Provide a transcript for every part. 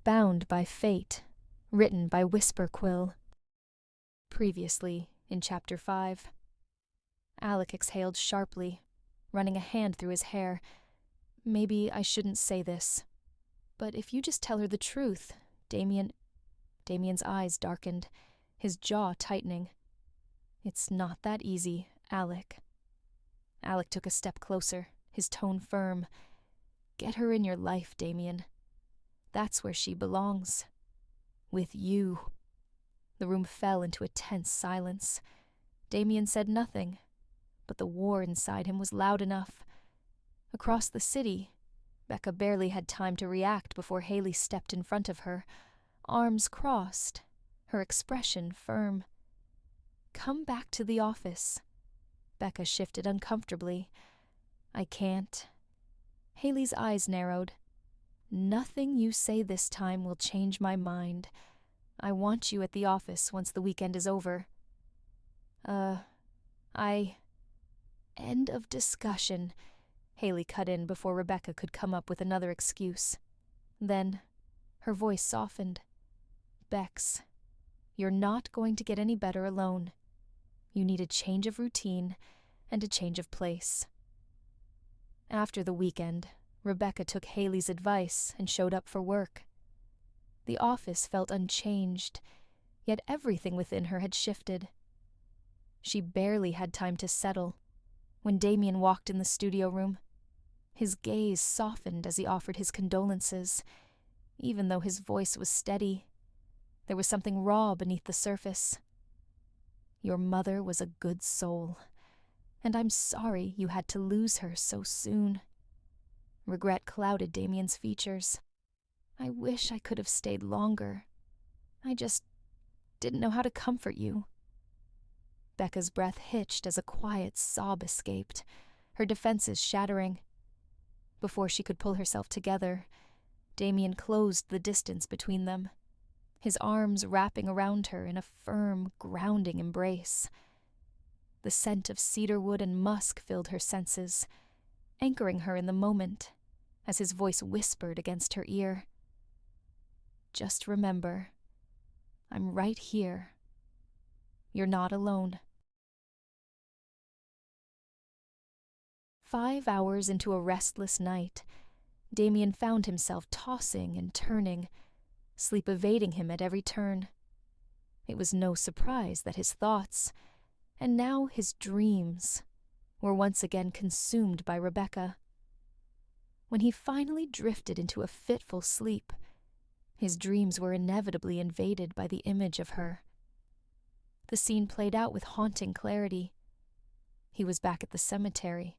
Bound by Fate, written by Whisper Quill. Previously in Chapter 5. Alec exhaled sharply, running a hand through his hair. Maybe I shouldn't say this, but if you just tell her the truth, Damien's eyes darkened, his jaw tightening. It's not that easy, Alec. Alec took a step closer, his tone firm. Get her in your life, Damien. That's where she belongs. With you. The room fell into a tense silence. Damien said nothing, but the war inside him was loud enough. Across the city, Becca barely had time to react before Haley stepped in front of her, arms crossed, her expression firm. Come back to the office. Becca shifted uncomfortably. I can't. Haley's eyes narrowed. Nothing you say this time will change my mind. I want you at the office once the weekend is over. End of discussion, Haley cut in before Rebecca could come up with another excuse. Then, her voice softened. Bex, you're not going to get any better alone. You need a change of routine and a change of place. After the weekend, Rebecca took Haley's advice and showed up for work. The office felt unchanged, yet everything within her had shifted. She barely had time to settle when Damien walked in the studio room. His gaze softened as he offered his condolences. Even though his voice was steady, there was something raw beneath the surface. Your mother was a good soul, and I'm sorry you had to lose her so soon. Regret clouded Damien's features. I wish I could have stayed longer. I just didn't know how to comfort you. Becca's breath hitched as a quiet sob escaped, her defenses shattering. Before she could pull herself together, Damien closed the distance between them, his arms wrapping around her in a firm, grounding embrace. The scent of cedarwood and musk filled her senses, anchoring her in the moment, as his voice whispered against her ear. Just remember, I'm right here. You're not alone. 5 hours into a restless night, Damien found himself tossing and turning, sleep evading him at every turn. It was no surprise that his thoughts, and now his dreams, were once again consumed by Rebecca. When he finally drifted into a fitful sleep, his dreams were inevitably invaded by the image of her. The scene played out with haunting clarity. He was back at the cemetery,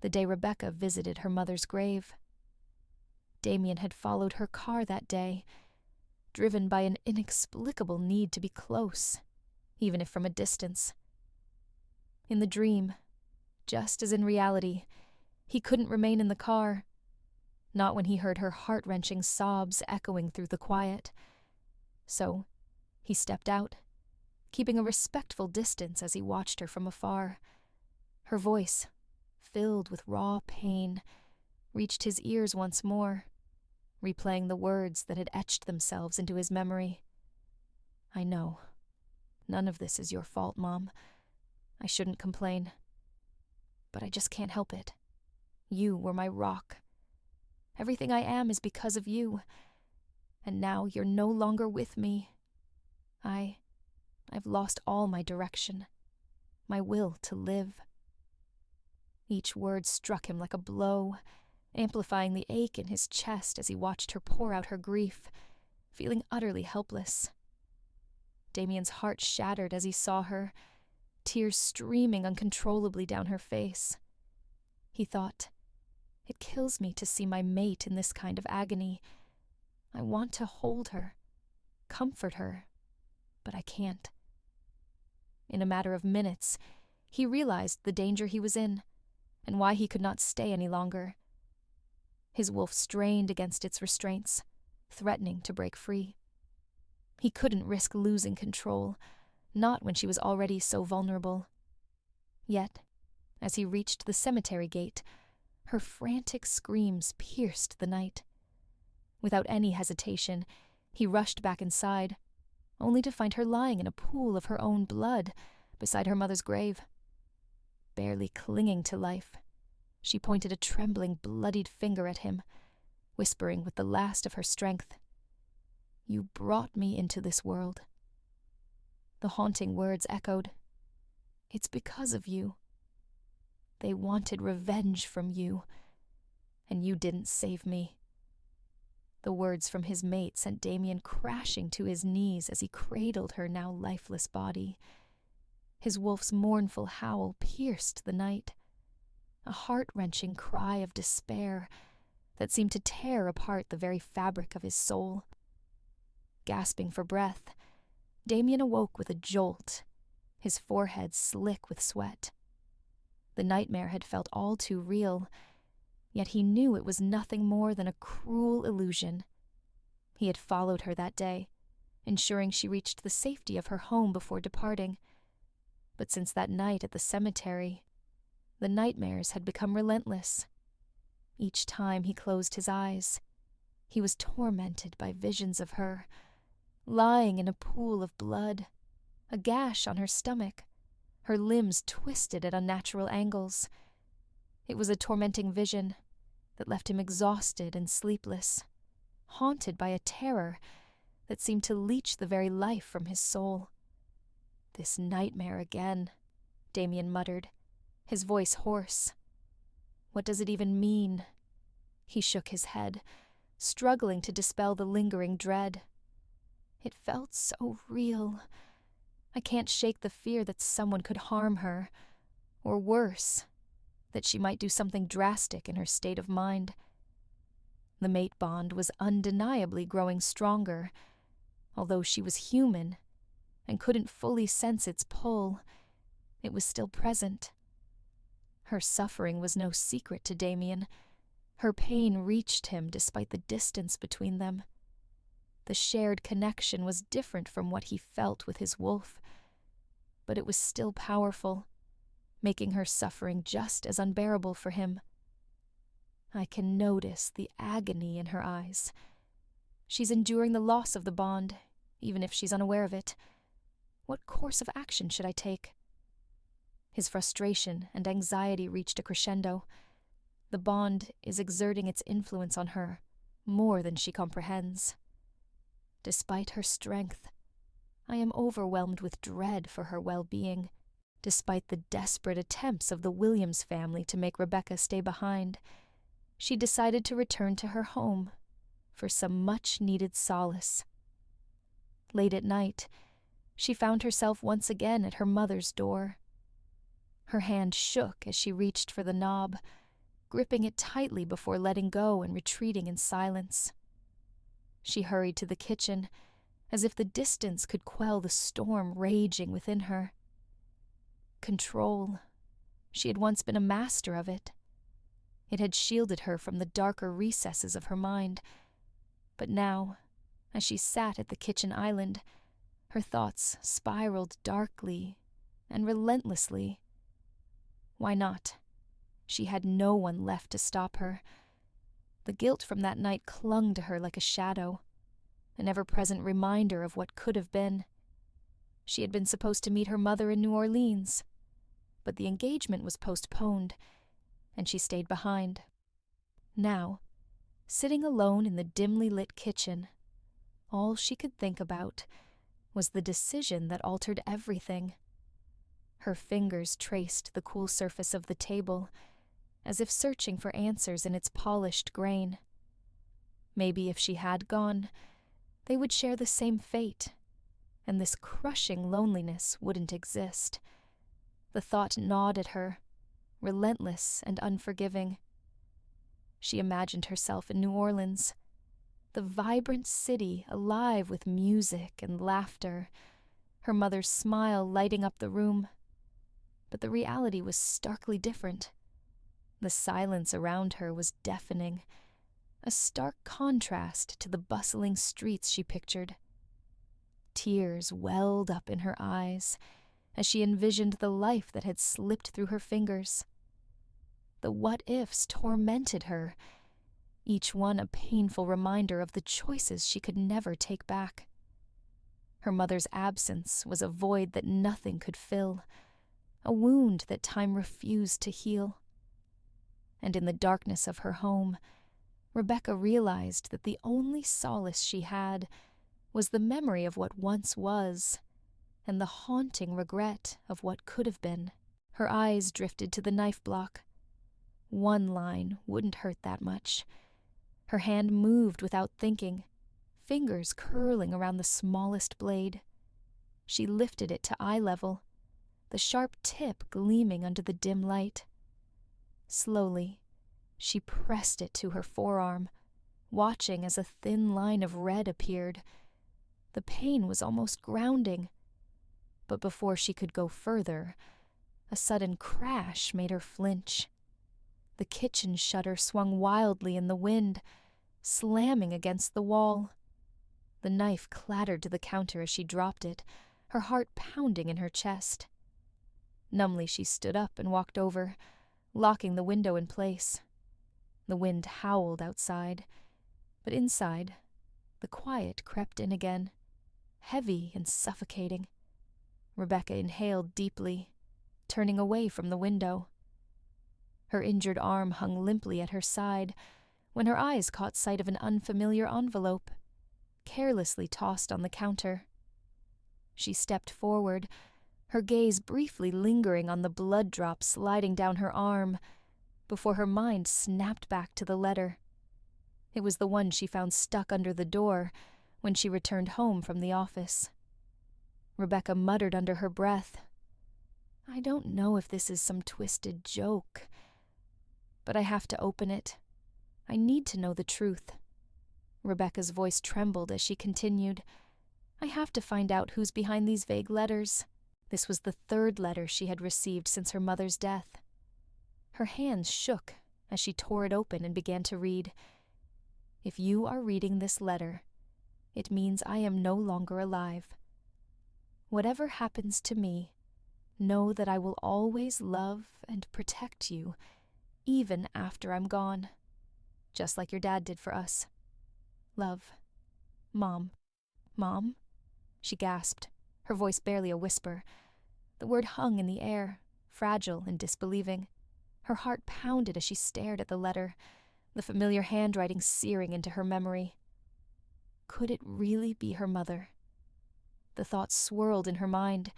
the day Rebecca visited her mother's grave. Damien had followed her car that day, driven by an inexplicable need to be close, even if from a distance. In the dream, just as in reality, he couldn't remain in the car, not when he heard her heart-wrenching sobs echoing through the quiet. So, he stepped out, keeping a respectful distance as he watched her from afar. Her voice, filled with raw pain, reached his ears once more, replaying the words that had etched themselves into his memory. I know. None of this is your fault, Mom. I shouldn't complain. But I just can't help it. You were my rock. Everything I am is because of you. And now you're no longer with me. I've lost all my direction, my will to live. Each word struck him like a blow, amplifying the ache in his chest as he watched her pour out her grief, feeling utterly helpless. Damien's heart shattered as he saw her, tears streaming uncontrollably down her face. He thought, it kills me to see my mate in this kind of agony. I want to hold her, comfort her, but I can't. In a matter of minutes, he realized the danger he was in, and why he could not stay any longer. His wolf strained against its restraints, threatening to break free. He couldn't risk losing control, not when she was already so vulnerable. Yet, as he reached the cemetery gate, her frantic screams pierced the night. Without any hesitation, he rushed back inside, only to find her lying in a pool of her own blood beside her mother's grave. Barely clinging to life, she pointed a trembling, bloodied finger at him, whispering with the last of her strength, "You brought me into this world." The haunting words echoed, "It's because of you. They wanted revenge from you, and you didn't save me." The words from his mate sent Damien crashing to his knees as he cradled her now lifeless body. His wolf's mournful howl pierced the night, a heart-wrenching cry of despair that seemed to tear apart the very fabric of his soul. Gasping for breath, Damien awoke with a jolt, his forehead slick with sweat. The nightmare had felt all too real, yet he knew it was nothing more than a cruel illusion. He had followed her that day, ensuring she reached the safety of her home before departing. But since that night at the cemetery, the nightmares had become relentless. Each time he closed his eyes, he was tormented by visions of her, lying in a pool of blood, a gash on her stomach, her limbs twisted at unnatural angles. It was a tormenting vision that left him exhausted and sleepless, haunted by a terror that seemed to leech the very life from his soul. "This nightmare again," Damien muttered, his voice hoarse. "What does it even mean?" He shook his head, struggling to dispel the lingering dread. It felt so real. I can't shake the fear that someone could harm her, or worse, that she might do something drastic in her state of mind. The mate bond was undeniably growing stronger. Although she was human and couldn't fully sense its pull, it was still present. Her suffering was no secret to Damien. Her pain reached him despite the distance between them. The shared connection was different from what he felt with his wolf, but it was still powerful, making her suffering just as unbearable for him. I can notice the agony in her eyes. She's enduring the loss of the bond, even if she's unaware of it. What course of action should I take? His frustration and anxiety reached a crescendo. The bond is exerting its influence on her more than she comprehends. Despite her strength, I am overwhelmed with dread for her well-being. Despite the desperate attempts of the Williams family to make Rebecca stay behind, she decided to return to her home for some much-needed solace. Late at night, she found herself once again at her mother's door. Her hand shook as she reached for the knob, gripping it tightly before letting go and retreating in silence. She hurried to the kitchen, as if the distance could quell the storm raging within her. Control. She had once been a master of it. It had shielded her from the darker recesses of her mind. But now, as she sat at the kitchen island, her thoughts spiraled darkly and relentlessly. Why not? She had no one left to stop her. The guilt from that night clung to her like a shadow, an ever-present reminder of what could have been. She had been supposed to meet her mother in New Orleans, but the engagement was postponed, and she stayed behind. Now, sitting alone in the dimly lit kitchen, all she could think about was the decision that altered everything. Her fingers traced the cool surface of the table, as if searching for answers in its polished grain. Maybe if she had gone, they would share the same fate, and this crushing loneliness wouldn't exist. The thought gnawed at her, relentless and unforgiving. She imagined herself in New Orleans, the vibrant city alive with music and laughter, her mother's smile lighting up the room. But the reality was starkly different. The silence around her was deafening, a stark contrast to the bustling streets she pictured. Tears welled up in her eyes as she envisioned the life that had slipped through her fingers. The what-ifs tormented her, each one a painful reminder of the choices she could never take back. Her mother's absence was a void that nothing could fill, a wound that time refused to heal. And in the darkness of her home, Rebecca realized that the only solace she had was the memory of what once was, and the haunting regret of what could have been. Her eyes drifted to the knife block. One line wouldn't hurt that much. Her hand moved without thinking, fingers curling around the smallest blade. She lifted it to eye level, the sharp tip gleaming under the dim light. Slowly, she pressed it to her forearm, watching as a thin line of red appeared. The pain was almost grounding. But before she could go further, a sudden crash made her flinch. The kitchen shutter swung wildly in the wind, slamming against the wall. The knife clattered to the counter as she dropped it, her heart pounding in her chest. Numbly she stood up and walked over, locking the window in place. The wind howled outside, but inside, the quiet crept in again, heavy and suffocating. Rebecca inhaled deeply, turning away from the window. Her injured arm hung limply at her side when her eyes caught sight of an unfamiliar envelope, carelessly tossed on the counter. She stepped forward, her gaze briefly lingering on the blood drop sliding down her arm, before her mind snapped back to the letter. It was the one she found stuck under the door when she returned home from the office. Rebecca muttered under her breath, "I don't know if this is some twisted joke, but I have to open it. I need to know the truth." Rebecca's voice trembled as she continued, "I have to find out who's behind these vague letters." This was the third letter she had received since her mother's death. Her hands shook as she tore it open and began to read. "If you are reading this letter, it means I am no longer alive. Whatever happens to me, know that I will always love and protect you, even after I'm gone, just like your dad did for us. Love, Mom." "Mom?" she gasped, her voice barely a whisper. The word hung in the air, fragile and disbelieving. Her heart pounded as she stared at the letter, the familiar handwriting searing into her memory. Could it really be her mother? The thought swirled in her mind,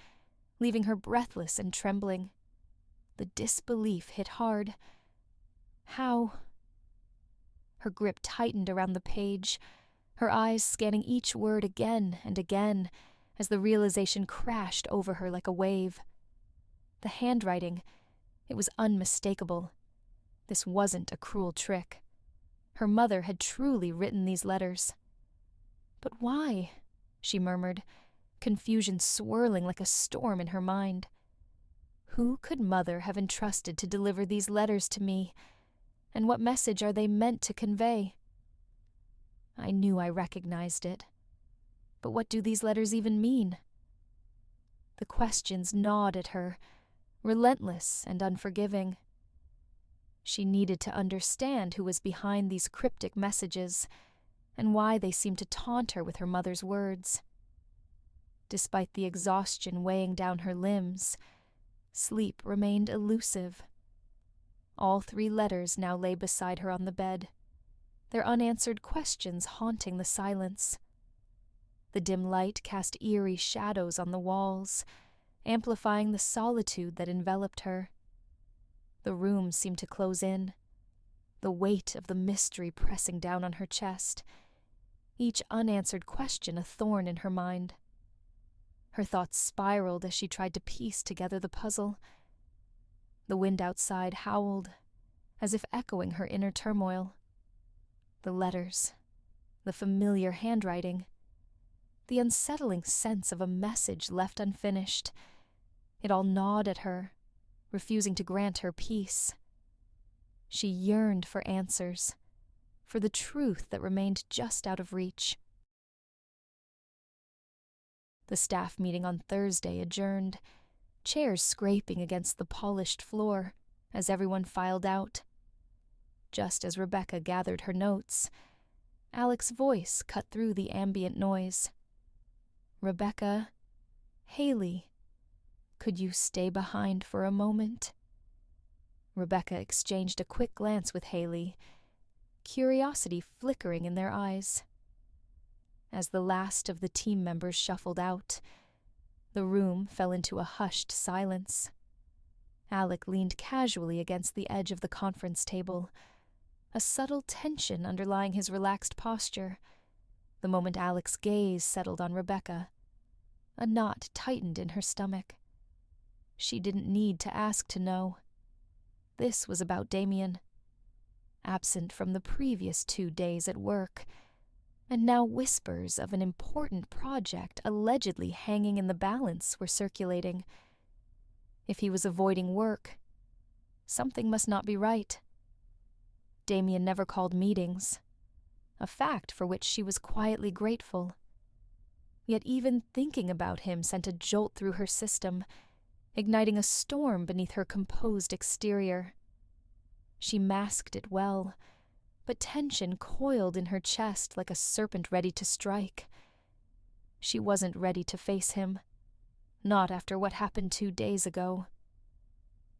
leaving her breathless and trembling. The disbelief hit hard. How? Her grip tightened around the page, her eyes scanning each word again and again as the realization crashed over her like a wave. The handwriting, it was unmistakable. This wasn't a cruel trick. Her mother had truly written these letters. "But why?" she murmured, confusion swirling like a storm in her mind. Who could Mother have entrusted to deliver these letters to me, and what message are they meant to convey? I knew I recognized it. But what do these letters even mean? The questions gnawed at her, relentless and unforgiving. She needed to understand who was behind these cryptic messages, and why they seemed to taunt her with her mother's words. Despite the exhaustion weighing down her limbs, sleep remained elusive. All 3 letters now lay beside her on the bed, their unanswered questions haunting the silence. The dim light cast eerie shadows on the walls, amplifying the solitude that enveloped her. The room seemed to close in, the weight of the mystery pressing down on her chest, each unanswered question a thorn in her mind. Her thoughts spiraled as she tried to piece together the puzzle. The wind outside howled, as if echoing her inner turmoil. The letters, the familiar handwriting, the unsettling sense of a message left unfinished. It all gnawed at her, refusing to grant her peace. She yearned for answers, for the truth that remained just out of reach. The staff meeting on Thursday adjourned, chairs scraping against the polished floor as everyone filed out. Just as Rebecca gathered her notes, Alec's voice cut through the ambient noise. "Rebecca, Haley, could you stay behind for a moment?" Rebecca exchanged a quick glance with Haley, curiosity flickering in their eyes. As the last of the team members shuffled out, the room fell into a hushed silence. Alec leaned casually against the edge of the conference table, a subtle tension underlying his relaxed posture. The moment Alec's gaze settled on Rebecca, a knot tightened in her stomach. She didn't need to ask to know. This was about Damien, absent from the previous 2 days at work, and now whispers of an important project allegedly hanging in the balance were circulating. If he was avoiding work, something must not be right. Damien never called meetings, a fact for which she was quietly grateful. Yet even thinking about him sent a jolt through her system, igniting a storm beneath her composed exterior. She masked it well, but tension coiled in her chest like a serpent ready to strike. She wasn't ready to face him, not after what happened 2 days ago.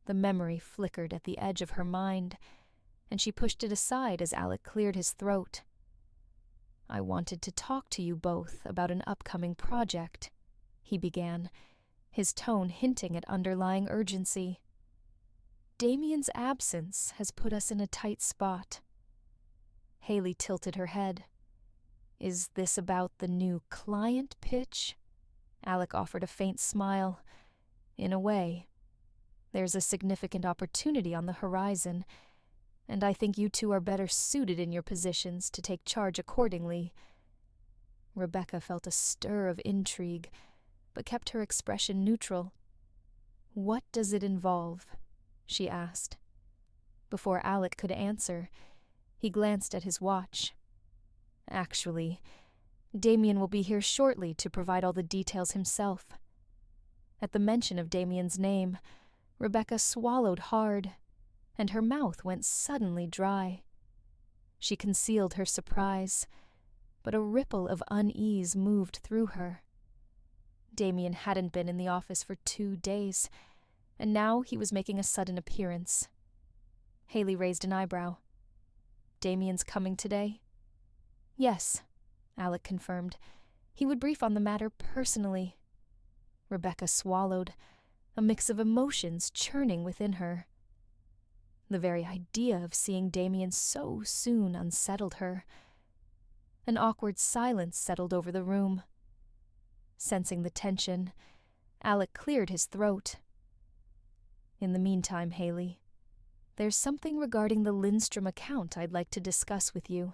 The memory flickered at the edge of her mind, and she pushed it aside as Alec cleared his throat. "I wanted to talk to you both about an upcoming project," he began, his tone hinting at underlying urgency. "Damien's absence has put us in a tight spot." Haley tilted her head. "Is this about the new client pitch?" Alec offered a faint smile. "In a way. There's a significant opportunity on the horizon, and I think you two are better suited in your positions to take charge accordingly." Rebecca felt a stir of intrigue, but kept her expression neutral. "What does it involve?" she asked. Before Alec could answer, he glanced at his watch. "Actually, Damien will be here shortly to provide all the details himself." At the mention of Damien's name, Rebecca swallowed hard, and her mouth went suddenly dry. She concealed her surprise, but a ripple of unease moved through her. Damien hadn't been in the office for 2 days, and now he was making a sudden appearance. Haley raised an eyebrow. "Damien's coming today?" "Yes," Alec confirmed. "He would brief on the matter personally." Rebecca swallowed, a mix of emotions churning within her. The very idea of seeing Damien so soon unsettled her. An awkward silence settled over the room. Sensing the tension, Alec cleared his throat. "In the meantime, Haley, there's something regarding the Lindstrom account I'd like to discuss with you."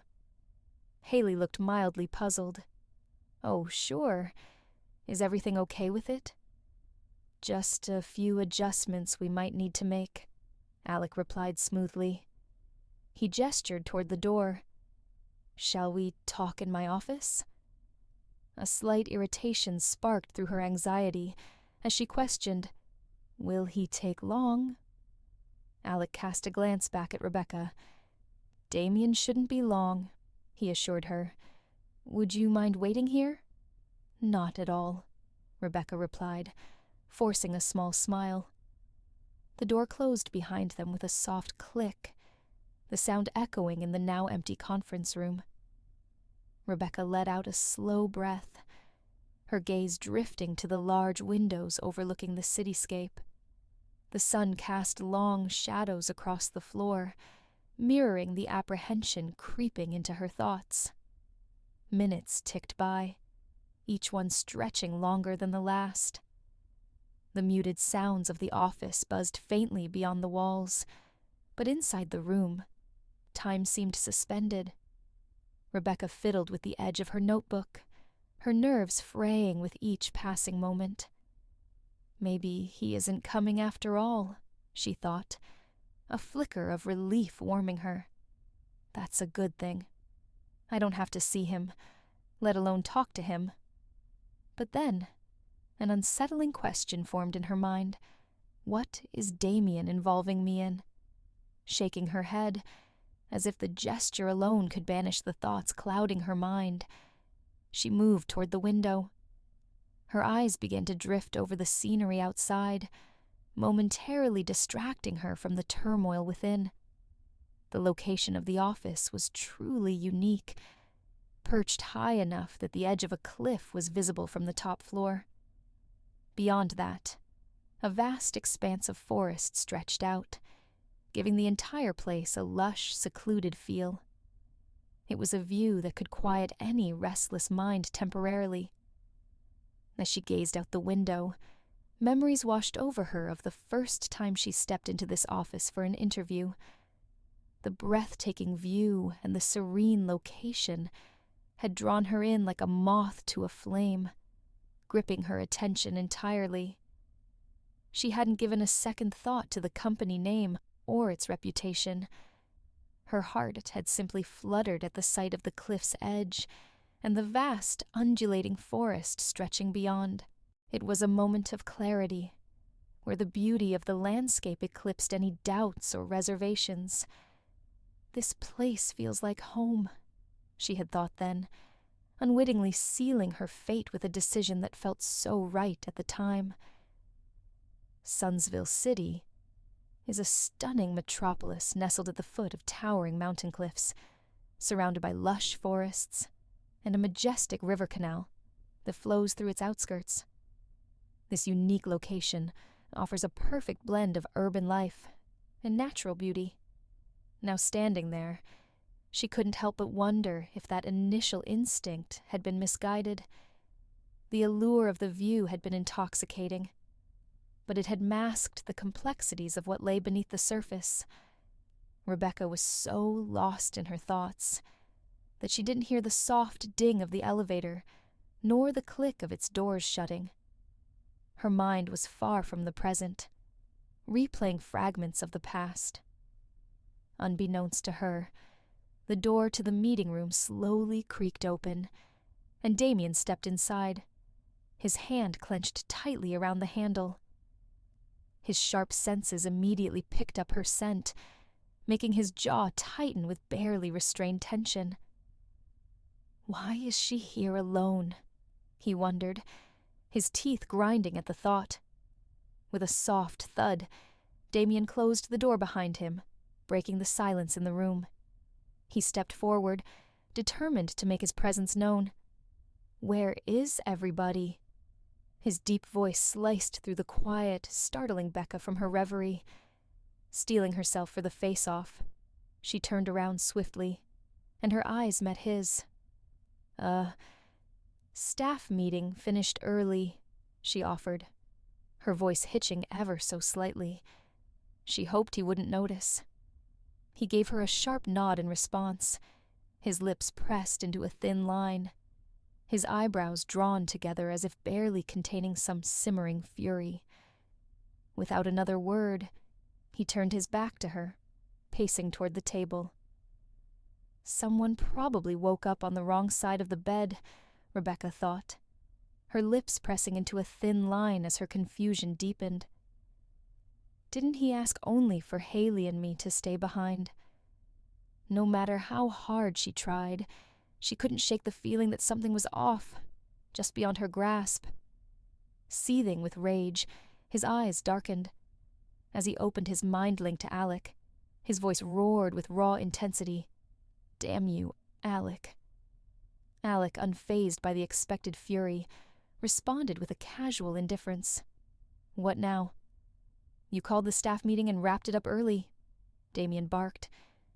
Haley looked mildly puzzled. "Oh, sure. Is everything okay with it?" "Just a few adjustments we might need to make," Alec replied smoothly. He gestured toward the door. "Shall we talk in my office?" A slight irritation sparked through her anxiety as she questioned, "Will he take long?" Alec cast a glance back at Rebecca. "Damien shouldn't be long," he assured her. "Would you mind waiting here?" "Not at all," Rebecca replied, forcing a small smile. The door closed behind them with a soft click, the sound echoing in the now empty conference room. Rebecca let out a slow breath, her gaze drifting to the large windows overlooking the cityscape. The sun cast long shadows across the floor, mirroring the apprehension creeping into her thoughts. Minutes ticked by, each one stretching longer than the last. The muted sounds of the office buzzed faintly beyond the walls, but inside the room, time seemed suspended. Rebecca fiddled with the edge of her notebook, her nerves fraying with each passing moment. Maybe he isn't coming after all, she thought, a flicker of relief warming her. That's a good thing. I don't have to see him, let alone talk to him. But then, an unsettling question formed in her mind. What is Damien involving me in? Shaking her head, as if the gesture alone could banish the thoughts clouding her mind. She moved toward the window. Her eyes began to drift over the scenery outside, momentarily distracting her from the turmoil within. The location of the office was truly unique, perched high enough that the edge of a cliff was visible from the top floor. Beyond that, a vast expanse of forest stretched out, giving the entire place a lush, secluded feel. It was a view that could quiet any restless mind temporarily. As she gazed out the window, memories washed over her of the first time she stepped into this office for an interview. The breathtaking view and the serene location had drawn her in like a moth to a flame, gripping her attention entirely. She hadn't given a second thought to the company name or its reputation. Her heart had simply fluttered at the sight of the cliff's edge and the vast, undulating forest stretching beyond. It was a moment of clarity, where the beauty of the landscape eclipsed any doubts or reservations. This place feels like home, she had thought then, unwittingly sealing her fate with a decision that felt so right at the time. Sunsville City is a stunning metropolis nestled at the foot of towering mountain cliffs, surrounded by lush forests and a majestic river canal that flows through its outskirts. This unique location offers a perfect blend of urban life and natural beauty. Now standing there, she couldn't help but wonder if that initial instinct had been misguided. The allure of the view had been intoxicating, but it had masked the complexities of what lay beneath the surface. Rebecca was so lost in her thoughts that she didn't hear the soft ding of the elevator, nor the click of its doors shutting. Her mind was far from the present, replaying fragments of the past. Unbeknownst to her, the door to the meeting room slowly creaked open, and Damien stepped inside, his hand clenched tightly around the handle. His sharp senses immediately picked up her scent, making his jaw tighten with barely restrained tension. Why is she here alone? He wondered, his teeth grinding at the thought. With a soft thud, Damien closed the door behind him, breaking the silence in the room. He stepped forward, determined to make his presence known. "Where is everybody?" His deep voice sliced through the quiet, startling Becca from her reverie. Steeling herself for the face-off, she turned around swiftly, and her eyes met his. Staff meeting finished early," she offered, her voice hitching ever so slightly. She hoped he wouldn't notice. He gave her a sharp nod in response, his lips pressed into a thin line, his eyebrows drawn together as if barely containing some simmering fury. Without another word, he turned his back to her, pacing toward the table. Someone probably woke up on the wrong side of the bed, Rebecca thought, her lips pressing into a thin line as her confusion deepened. Didn't he ask only for Haley and me to stay behind? No matter how hard she tried, she couldn't shake the feeling that something was off, just beyond her grasp. Seething with rage, his eyes darkened. As he opened his mind link to Alec, his voice roared with raw intensity. "Damn you, Alec." Alec, unfazed by the expected fury, responded with a casual indifference. "What now?" "You called the staff meeting and wrapped it up early," Damien barked,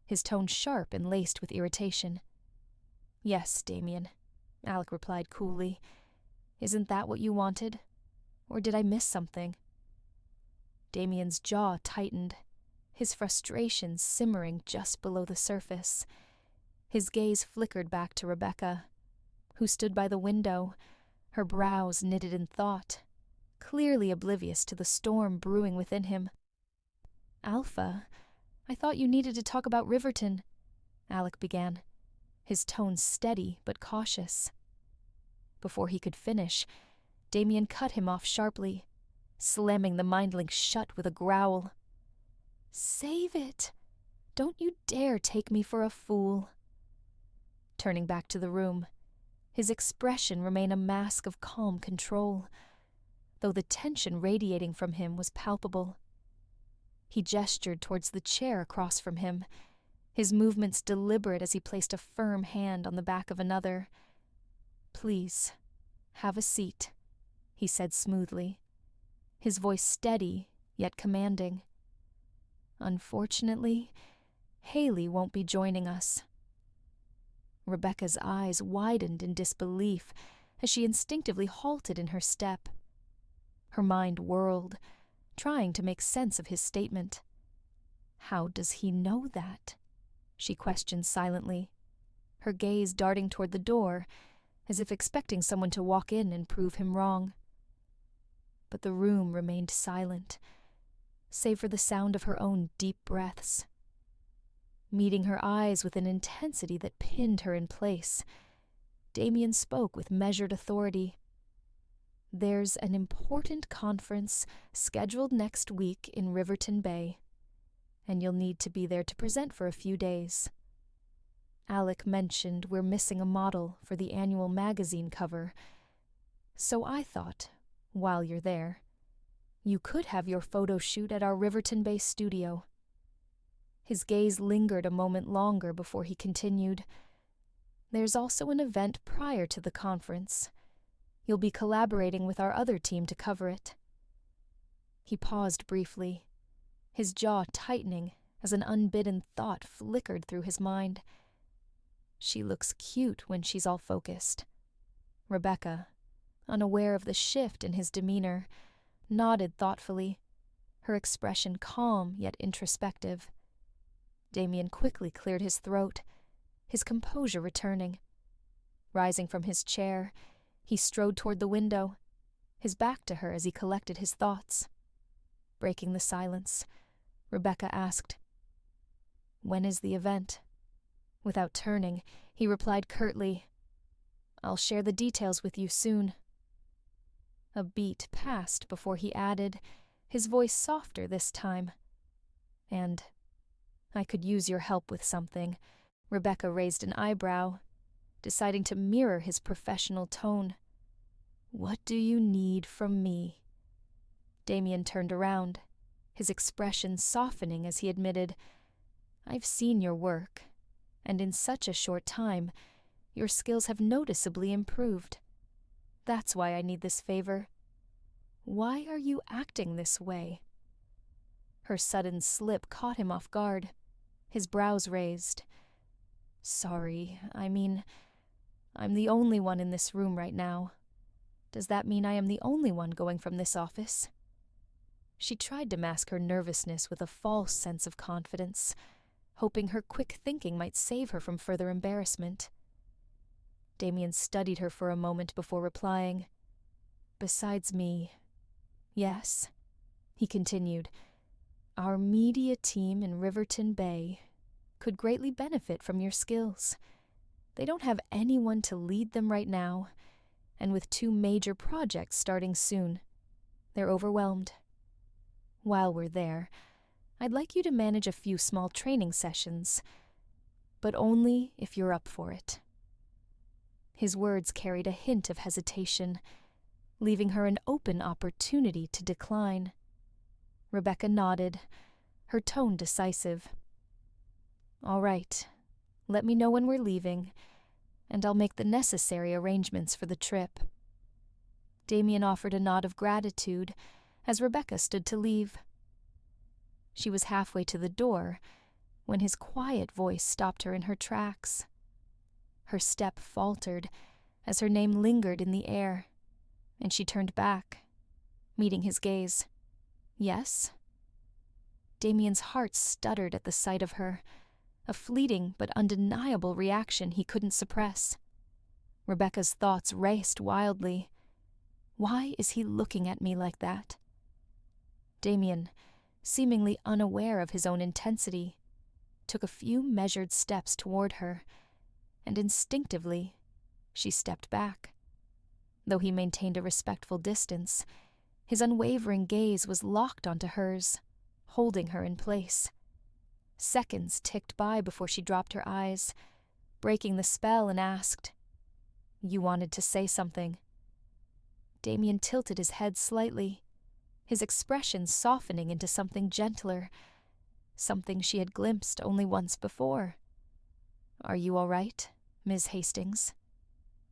his tone sharp and laced with irritation. "Yes, Damien," Alec replied coolly. "Isn't that what you wanted? Or did I miss something?" Damien's jaw tightened, his frustration simmering just below the surface. His gaze flickered back to Rebecca, who stood by the window, her brows knitted in thought, clearly oblivious to the storm brewing within him. "Alpha, I thought you needed to talk about Riverton," Alec began, his tone steady but cautious. Before he could finish, Damien cut him off sharply, slamming the mind link shut with a growl. "Save it," Don't you dare take me for a fool." Turning back to the room, his expression remained a mask of calm control, though the tension radiating from him was palpable. He gestured towards the chair across from him, his movements deliberate as he placed a firm hand on the back of another. "Please, have a seat," he said smoothly, his voice steady yet commanding. "Unfortunately, Haley won't be joining us." Rebecca's eyes widened in disbelief as she instinctively halted in her step. Her mind whirled, trying to make sense of his statement. How does he know that? She questioned silently, her gaze darting toward the door, as if expecting someone to walk in and prove him wrong. But the room remained silent, save for the sound of her own deep breaths. Meeting her eyes with an intensity that pinned her in place, Damien spoke with measured authority. "There's an important conference scheduled next week in Riverton Bay, and you'll need to be there to present for a few days. Alec mentioned we're missing a model for the annual magazine cover, so I thought, while you're there, you could have your photo shoot at our Riverton Bay studio." His gaze lingered a moment longer before he continued. "There's also an event prior to the conference. You'll be collaborating with our other team to cover it." He paused briefly, his jaw tightening as an unbidden thought flickered through his mind. She looks cute when she's all focused. Rebecca, unaware of the shift in his demeanor, nodded thoughtfully, her expression calm yet introspective. Damien quickly cleared his throat, his composure returning. Rising from his chair, he strode toward the window, his back to her as he collected his thoughts. Breaking the silence, Rebecca asked, "When is the event?" Without turning, he replied curtly, "I'll share the details with you soon." A beat passed before he added, his voice softer this time, "And I could use your help with something." Rebecca raised an eyebrow, deciding to mirror his professional tone. "What do you need from me?" Damien turned around, his expression softening as he admitted, "I've seen your work, and in such a short time, your skills have noticeably improved. That's why I need this favor. Why are you acting this way?" Her sudden slip caught him off guard, his brows raised. "Sorry, I'm the only one in this room right now. Does that mean I am the only one going from this office?" She tried to mask her nervousness with a false sense of confidence, hoping her quick thinking might save her from further embarrassment. Damien studied her for a moment before replying, "Besides me, yes," he continued. "Our media team in Riverton Bay could greatly benefit from your skills. They don't have anyone to lead them right now, and with 2 major projects starting soon, they're overwhelmed. While we're there, I'd like you to manage a few small training sessions, but only if you're up for it." His words carried a hint of hesitation, leaving her an open opportunity to decline. Rebecca nodded, her tone decisive. "All right, let me know when we're leaving, and I'll make the necessary arrangements for the trip." Damien offered a nod of gratitude as Rebecca stood to leave. She was halfway to the door when his quiet voice stopped her in her tracks. Her step faltered as her name lingered in the air, and she turned back, meeting his gaze. "Yes?" Damien's heart stuttered at the sight of her, a fleeting but undeniable reaction he couldn't suppress. Rebecca's thoughts raced wildly. Why is he looking at me like that? Damien, seemingly unaware of his own intensity, took a few measured steps toward her, and instinctively, she stepped back. Though he maintained a respectful distance, his unwavering gaze was locked onto hers, holding her in place. Seconds ticked by before she dropped her eyes, breaking the spell, and asked, "You wanted to say something." Damien tilted his head slightly, his expression softening into something gentler, something she had glimpsed only once before. "Are you all right, Ms. Hastings?"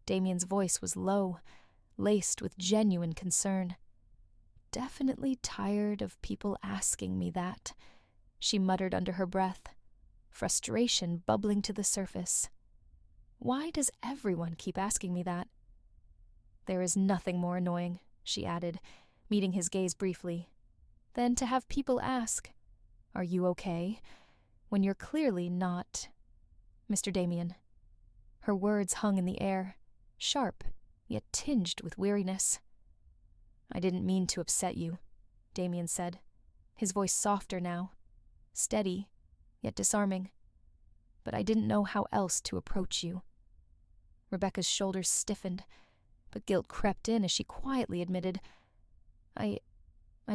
Damien's voice was low, laced with genuine concern. "Definitely tired of people asking me that," she muttered under her breath, frustration bubbling to the surface. "Why does everyone keep asking me that?" "There is nothing more annoying," she added, meeting his gaze briefly, "than to have people ask, 'Are you okay?' when you're clearly not. Mr. Damien." Her words hung in the air, sharp, yet tinged with weariness. "I didn't mean to upset you," Damien said, his voice softer now, steady, yet disarming. "But I didn't know how else to approach you." Rebecca's shoulders stiffened, but guilt crept in as she quietly admitted, I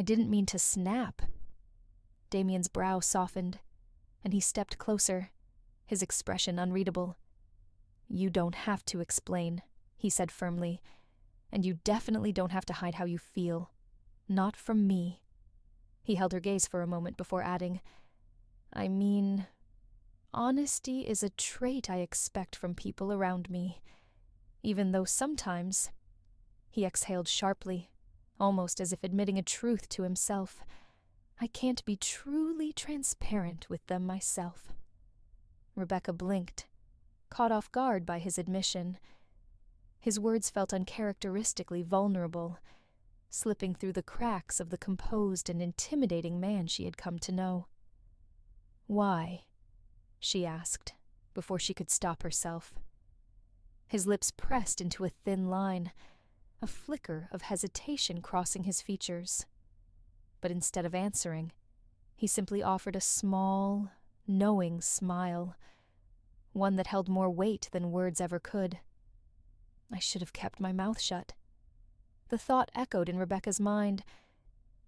didn't mean to snap." Damien's brow softened, and he stepped closer, his expression unreadable. "You don't have to explain," he said firmly, "and you definitely don't have to hide how you feel. Not from me." He held her gaze for a moment before adding, "I mean, honesty is a trait I expect from people around me, even though sometimes—" He exhaled sharply, almost as if admitting a truth to himself, "I can't be truly transparent with them myself." Rebecca blinked, caught off guard by his admission. His words felt uncharacteristically vulnerable, slipping through the cracks of the composed and intimidating man she had come to know. "Why?" she asked, before she could stop herself. His lips pressed into a thin line, a flicker of hesitation crossing his features. But instead of answering, he simply offered a small, knowing smile, one that held more weight than words ever could. "I should have kept my mouth shut." The thought echoed in Rebecca's mind,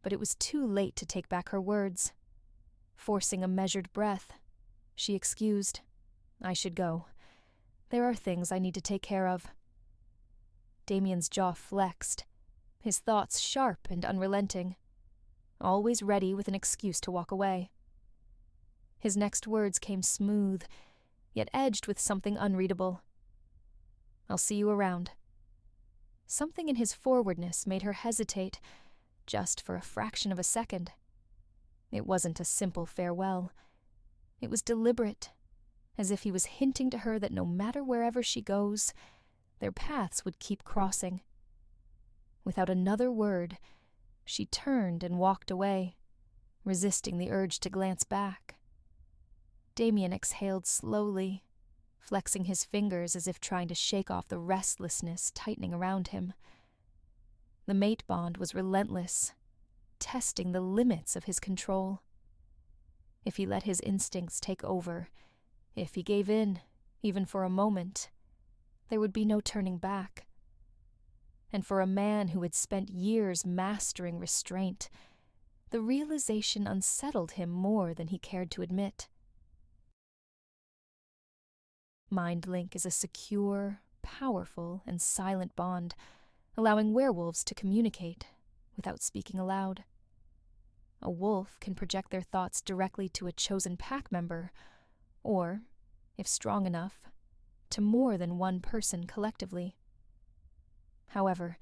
but it was too late to take back her words. Forcing a measured breath, she excused, "I should go. There are things I need to take care of." Damien's jaw flexed, his thoughts sharp and unrelenting, always ready with an excuse to walk away. His next words came smooth, yet edged with something unreadable. "I'll see you around." Something in his forwardness made her hesitate, just for a fraction of a second. It wasn't a simple farewell. It was deliberate, as if he was hinting to her that no matter wherever she goes, their paths would keep crossing. Without another word, she turned and walked away, resisting the urge to glance back. Damien exhaled slowly, flexing his fingers as if trying to shake off the restlessness tightening around him. The mate bond was relentless, testing the limits of his control. If he let his instincts take over, if he gave in, even for a moment, there would be no turning back. And for a man who had spent years mastering restraint, the realization unsettled him more than he cared to admit. Mind Link is a secure, powerful, and silent bond, allowing werewolves to communicate without speaking aloud. A wolf can project their thoughts directly to a chosen pack member, or, if strong enough, to more than one person collectively. However,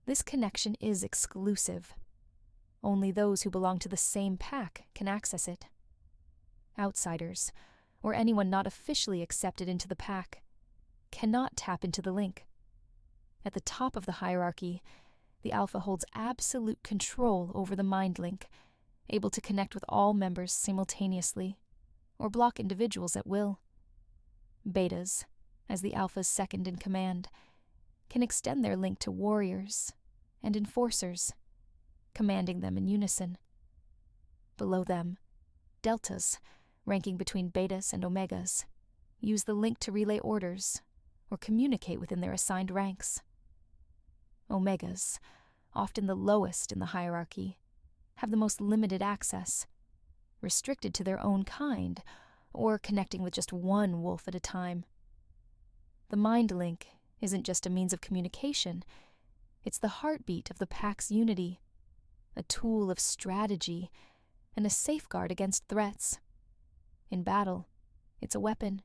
this connection is exclusive. Only those who belong to the same pack can access it. Outsiders, or anyone not officially accepted into the pack, cannot tap into the link. At the top of the hierarchy, the alpha holds absolute control over the mind link, able to connect with all members simultaneously, or block individuals at will. Betas, as the alpha's second in command, can extend their link to warriors and enforcers, commanding them in unison. Below them, deltas, ranking between betas and omegas, use the link to relay orders or communicate within their assigned ranks. Omegas, often the lowest in the hierarchy, have the most limited access, restricted to their own kind, or connecting with just one wolf at a time. The mind link isn't just a means of communication, it's the heartbeat of the pack's unity, a tool of strategy, and a safeguard against threats. In battle, it's a weapon.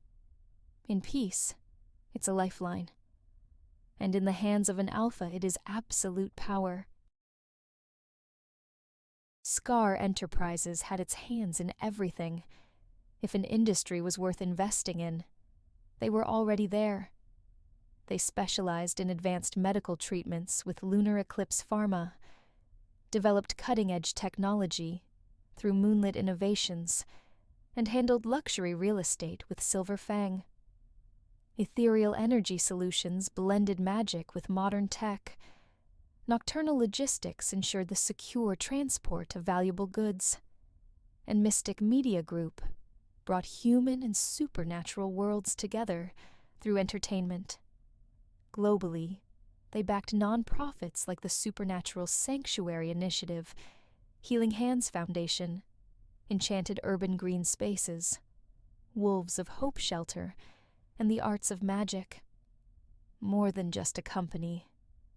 In peace, it's a lifeline. And in the hands of an alpha, it is absolute power. Scar Enterprises had its hands in everything. If an industry was worth investing in, they were already there. They specialized in advanced medical treatments with Lunar Eclipse Pharma, developed cutting-edge technology through Moonlit Innovations, and handled luxury real estate with Silver Fang. Ethereal energy solutions blended magic with modern tech. Nocturnal logistics ensured the secure transport of valuable goods. And Mystic Media Group brought human and supernatural worlds together through entertainment. Globally, they backed nonprofits like the Supernatural Sanctuary Initiative, Healing Hands Foundation, Enchanted Urban Green Spaces, Wolves of Hope Shelter, and the Arts of Magic. More than just a company,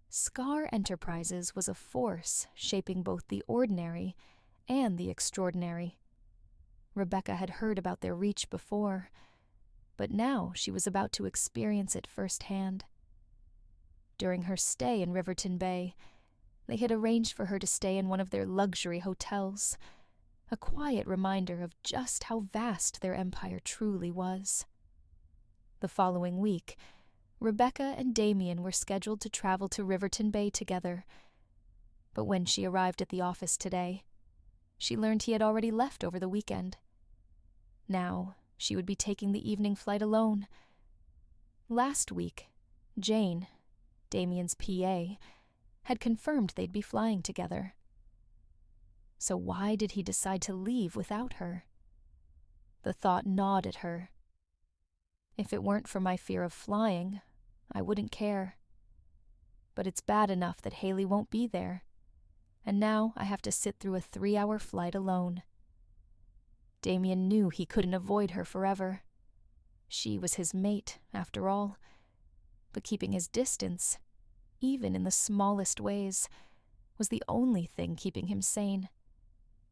Scar Enterprises was a force shaping both the ordinary and the extraordinary. Rebecca had heard about their reach before, but now she was about to experience it firsthand. During her stay in Riverton Bay, they had arranged for her to stay in one of their luxury hotels, a quiet reminder of just how vast their empire truly was. The following week, Rebecca and Damien were scheduled to travel to Riverton Bay together, but when she arrived at the office today, she learned he had already left over the weekend. Now, she would be taking the evening flight alone. Last week, Jane, Damien's PA, had confirmed they'd be flying together. So why did he decide to leave without her? The thought gnawed at her. If it weren't for my fear of flying, I wouldn't care. But it's bad enough that Haley won't be there, and now I have to sit through a 3-hour flight alone. Damien knew he couldn't avoid her forever. She was his mate, after all. But keeping his distance, even in the smallest ways, was the only thing keeping him sane.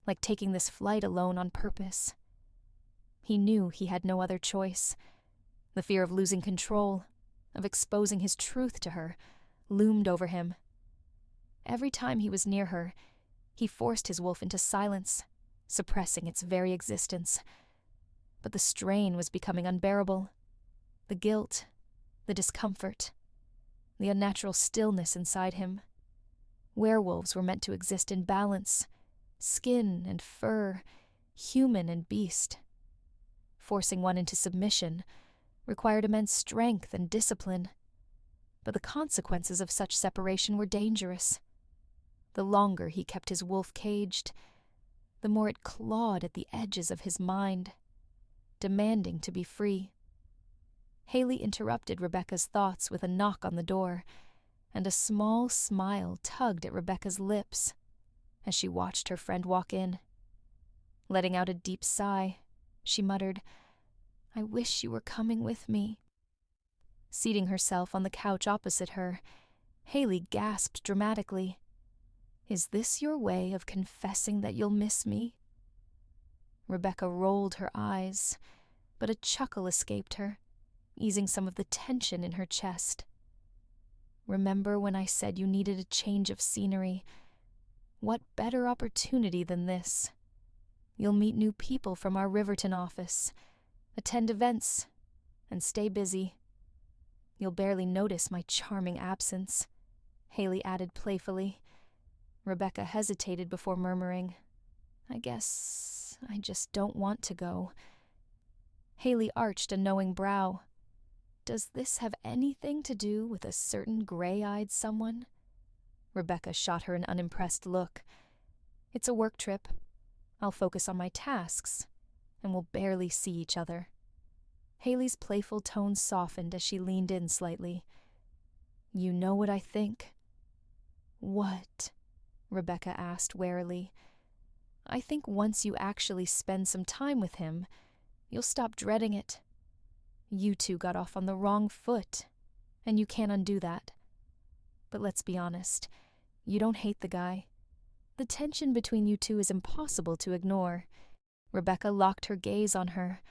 Like taking this flight alone on purpose. He knew he had no other choice. The fear of losing control, of exposing his truth to her, loomed over him. Every time he was near her, he forced his wolf into silence, suppressing its very existence. But the strain was becoming unbearable. The guilt, the discomfort, the unnatural stillness inside him. Werewolves were meant to exist in balance, skin and fur, human and beast. Forcing one into submission required immense strength and discipline, but the consequences of such separation were dangerous. The longer he kept his wolf caged, the more it clawed at the edges of his mind, demanding to be free. Haley interrupted Rebecca's thoughts with a knock on the door, and a small smile tugged at Rebecca's lips as she watched her friend walk in. Letting out a deep sigh, she muttered, "I wish you were coming with me." Seating herself on the couch opposite her, Haley gasped dramatically. "Is this your way of confessing that you'll miss me?" Rebecca rolled her eyes, but a chuckle escaped her, easing some of the tension in her chest. "Remember when I said you needed a change of scenery? What better opportunity than this? You'll meet new people from our Riverton office, attend events, and stay busy. You'll barely notice my charming absence," Haley added playfully. Rebecca hesitated before murmuring, "I guess I just don't want to go." Haley arched a knowing brow. "Does this have anything to do with a certain gray-eyed someone?" Rebecca shot her an unimpressed look. "It's a work trip. I'll focus on my tasks, and we'll barely see each other." Haley's playful tone softened as she leaned in slightly. "You know what I think?" "What?" Rebecca asked warily. I think once you actually spend some time with him, you'll stop dreading it. You two got off on the wrong foot, and you can't undo that. But let's be honest, you don't hate the guy. The tension between you two is impossible to ignore. Rebecca locked her gaze on her,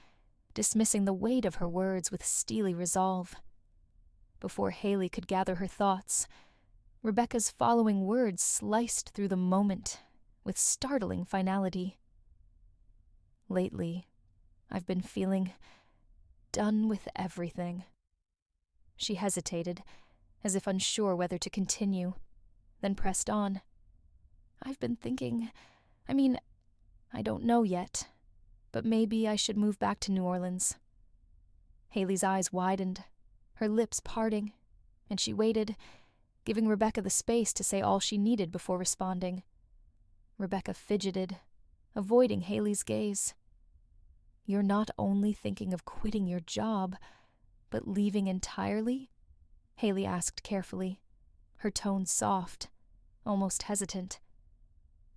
dismissing the weight of her words with steely resolve. Before Haley could gather her thoughts, Rebecca's following words sliced through the moment with startling finality. Lately, I've been feeling done with everything. She hesitated, as if unsure whether to continue, then pressed on. I've been thinking, I don't know yet, but maybe I should move back to New Orleans. Haley's eyes widened, her lips parting, and she waited, giving Rebecca the space to say all she needed before responding. Rebecca fidgeted, avoiding Haley's gaze. You're not only thinking of quitting your job, but leaving entirely? Haley asked carefully, her tone soft, almost hesitant.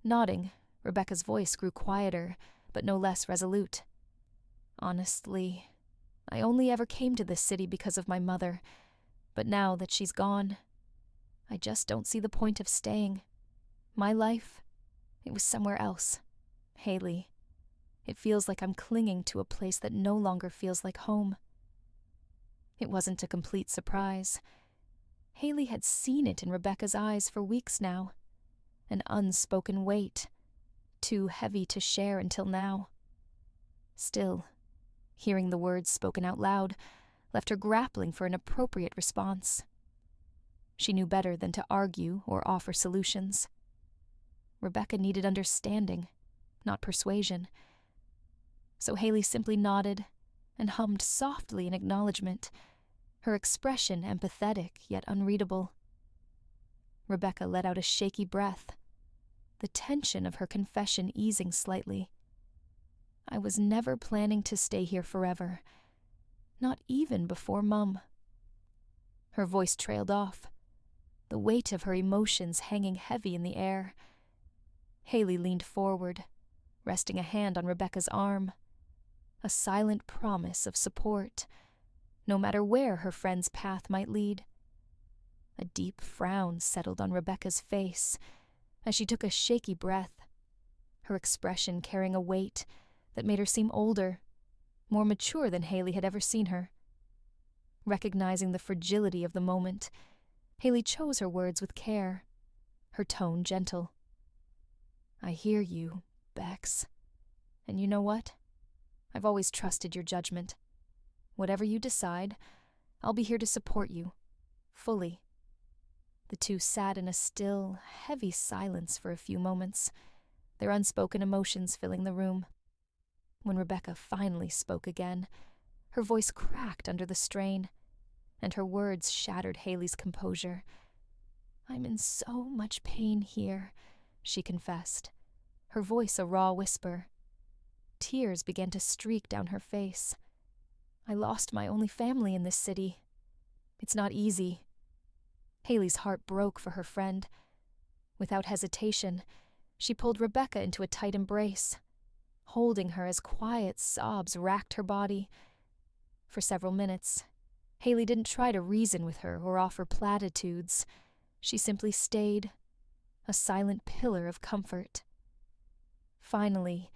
Nodding, Rebecca's voice grew quieter, but no less resolute. Honestly, I only ever came to this city because of my mother, but now that she's gone, I just don't see the point of staying. My life, it was somewhere else. Haley, it feels like I'm clinging to a place that no longer feels like home. It wasn't a complete surprise. Haley had seen it in Rebecca's eyes for weeks now. An unspoken weight, too heavy to share until now. Still, hearing the words spoken out loud left her grappling for an appropriate response. She knew better than to argue or offer solutions. Rebecca needed understanding, not persuasion. So Haley simply nodded and hummed softly in acknowledgement, her expression empathetic yet unreadable. Rebecca let out a shaky breath, the tension of her confession easing slightly. I was never planning to stay here forever, not even before Mum. Her voice trailed off, the weight of her emotions hanging heavy in the air. Haley leaned forward, resting a hand on Rebecca's arm, a silent promise of support, no matter where her friend's path might lead. A deep frown settled on Rebecca's face as she took a shaky breath, her expression carrying a weight that made her seem older, more mature than Haley had ever seen her. Recognizing the fragility of the moment, Haley chose her words with care, her tone gentle. I hear you, Bex. And you know what? I've always trusted your judgment. Whatever you decide, I'll be here to support you, fully. The two sat in a still, heavy silence for a few moments, their unspoken emotions filling the room. When Rebecca finally spoke again, her voice cracked under the strain, and her words shattered Haley's composure. I'm in so much pain here, she confessed, her voice a raw whisper. Tears began to streak down her face. I lost my only family in this city. It's not easy. Haley's heart broke for her friend. Without hesitation, she pulled Rebecca into a tight embrace, holding her as quiet sobs racked her body. For several minutes, Haley didn't try to reason with her or offer platitudes. She simply stayed, a silent pillar of comfort. Finally,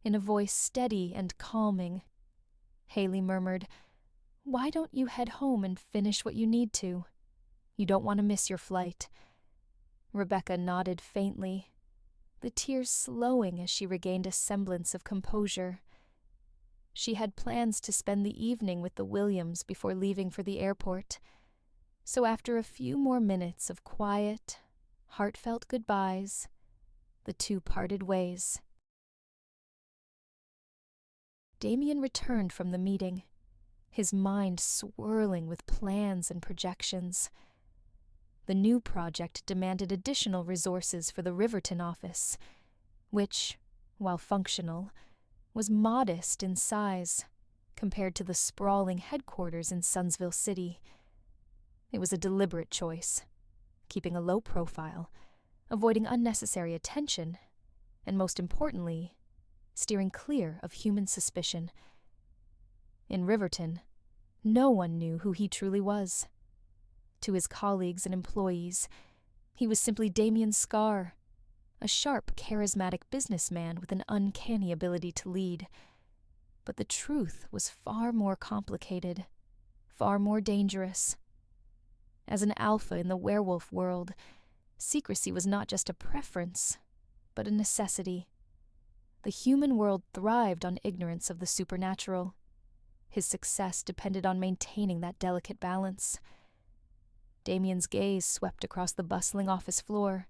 in a voice steady and calming, Haley murmured, Why don't you head home and finish what you need to? You don't want to miss your flight. Rebecca nodded faintly, the tears slowing as she regained a semblance of composure. She had plans to spend the evening with the Williams before leaving for the airport, so after a few more minutes of quiet, heartfelt goodbyes, the two parted ways. Damien returned from the meeting, his mind swirling with plans and projections. The new project demanded additional resources for the Riverton office, which, while functional, was modest in size compared to the sprawling headquarters in Sunsville City. It was a deliberate choice, keeping a low profile, avoiding unnecessary attention, and most importantly, steering clear of human suspicion. In Riverton, no one knew who he truly was. To his colleagues and employees, he was simply Damien Scar, a sharp, charismatic businessman with an uncanny ability to lead. But the truth was far more complicated, far more dangerous. As an alpha in the werewolf world, secrecy was not just a preference, but a necessity. The human world thrived on ignorance of the supernatural. His success depended on maintaining that delicate balance. Damien's gaze swept across the bustling office floor.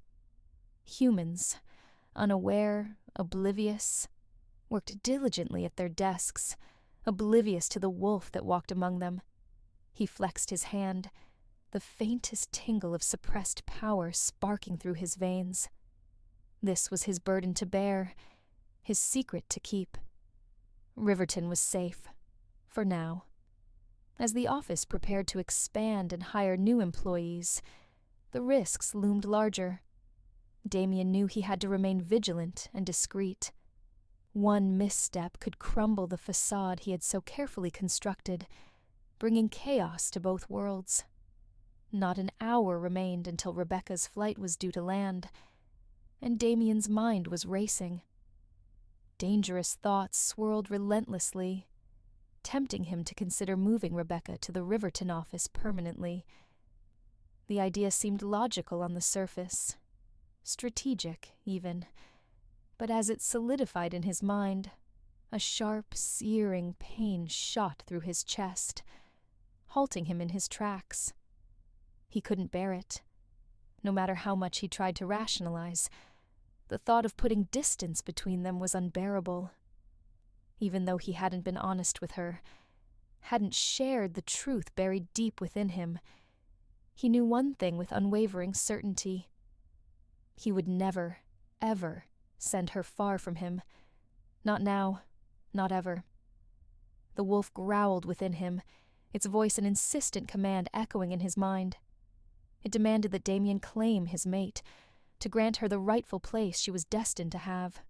Humans, unaware, oblivious, worked diligently at their desks, oblivious to the wolf that walked among them. He flexed his hand, the faintest tingle of suppressed power sparking through his veins. This was his burden to bear, his secret to keep. Riverton was safe, for now. As the office prepared to expand and hire new employees, the risks loomed larger. Damien knew he had to remain vigilant and discreet. One misstep could crumble the facade he had so carefully constructed, bringing chaos to both worlds. Not an hour remained until Rebecca's flight was due to land, and Damien's mind was racing. Dangerous thoughts swirled relentlessly, tempting him to consider moving Rebecca to the Riverton office permanently. The idea seemed logical on the surface, strategic even, but as it solidified in his mind, a sharp, searing pain shot through his chest, halting him in his tracks. He couldn't bear it. No matter how much he tried to rationalize, the thought of putting distance between them was unbearable. Even though he hadn't been honest with her, hadn't shared the truth buried deep within him, he knew one thing with unwavering certainty. He would never, ever send her far from him. Not now, not ever. The wolf growled within him, its voice an insistent command echoing in his mind. It demanded that Damien claim his mate, to grant her the rightful place she was destined to have,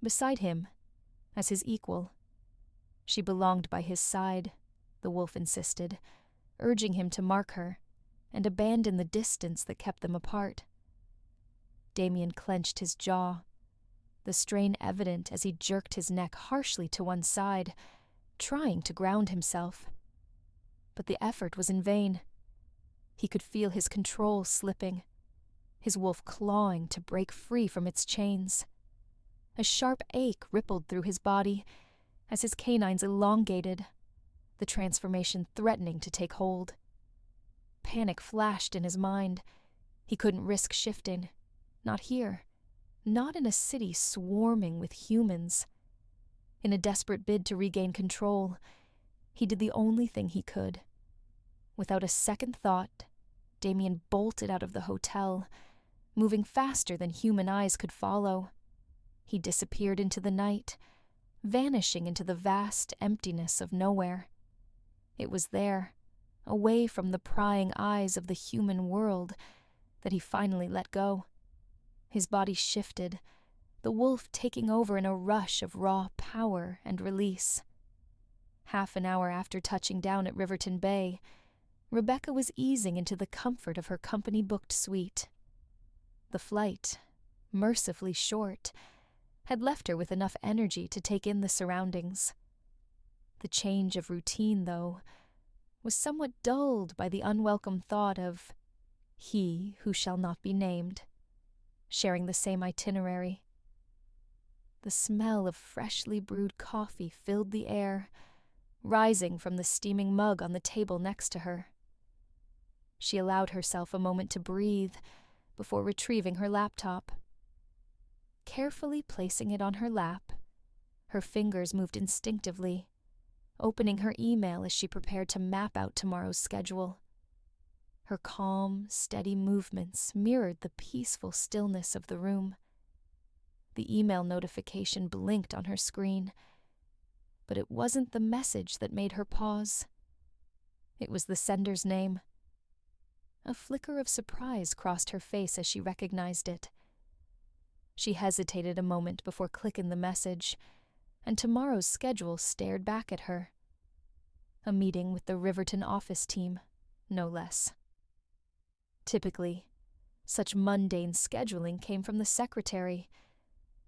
beside him, as his equal. She belonged by his side, the wolf insisted, urging him to mark her and abandon the distance that kept them apart. Damien clenched his jaw, the strain evident as he jerked his neck harshly to one side, trying to ground himself. But the effort was in vain. He could feel his control slipping, his wolf clawing to break free from its chains. A sharp ache rippled through his body as his canines elongated, the transformation threatening to take hold. Panic flashed in his mind. He couldn't risk shifting. Not here. Not in a city swarming with humans. In a desperate bid to regain control, he did the only thing he could. Without a second thought, Damien bolted out of the hotel, moving faster than human eyes could follow. He disappeared into the night, vanishing into the vast emptiness of nowhere. It was there, away from the prying eyes of the human world, that he finally let go. His body shifted, the wolf taking over in a rush of raw power and release. Half an hour after touching down at Riverton Bay, Rebecca was easing into the comfort of her company-booked suite. The flight, mercifully short, had left her with enough energy to take in the surroundings. The change of routine, though, was somewhat dulled by the unwelcome thought of he who shall not be named, sharing the same itinerary. The smell of freshly brewed coffee filled the air, rising from the steaming mug on the table next to her. She allowed herself a moment to breathe before retrieving her laptop. Carefully placing it on her lap, her fingers moved instinctively, opening her email as she prepared to map out tomorrow's schedule. Her calm, steady movements mirrored the peaceful stillness of the room. The email notification blinked on her screen, but it wasn't the message that made her pause. It was the sender's name. A flicker of surprise crossed her face as she recognized it. She hesitated a moment before clicking the message, and tomorrow's schedule stared back at her. A meeting with the Riverton office team, no less. Typically, such mundane scheduling came from the secretary,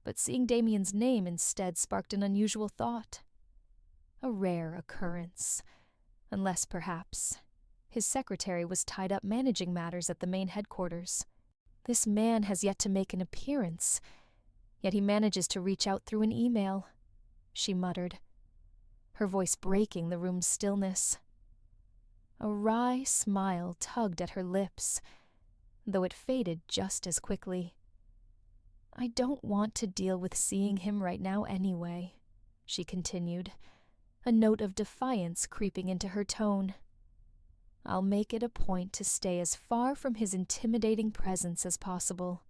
but seeing Damien's name instead sparked an unusual thought. A rare occurrence, unless perhaps his secretary was tied up managing matters at the main headquarters. This man has yet to make an appearance, yet he manages to reach out through an email, she muttered, her voice breaking the room's stillness. A wry smile tugged at her lips, though it faded just as quickly. I don't want to deal with seeing him right now anyway, she continued, a note of defiance creeping into her tone. I'll make it a point to stay as far from his intimidating presence as possible.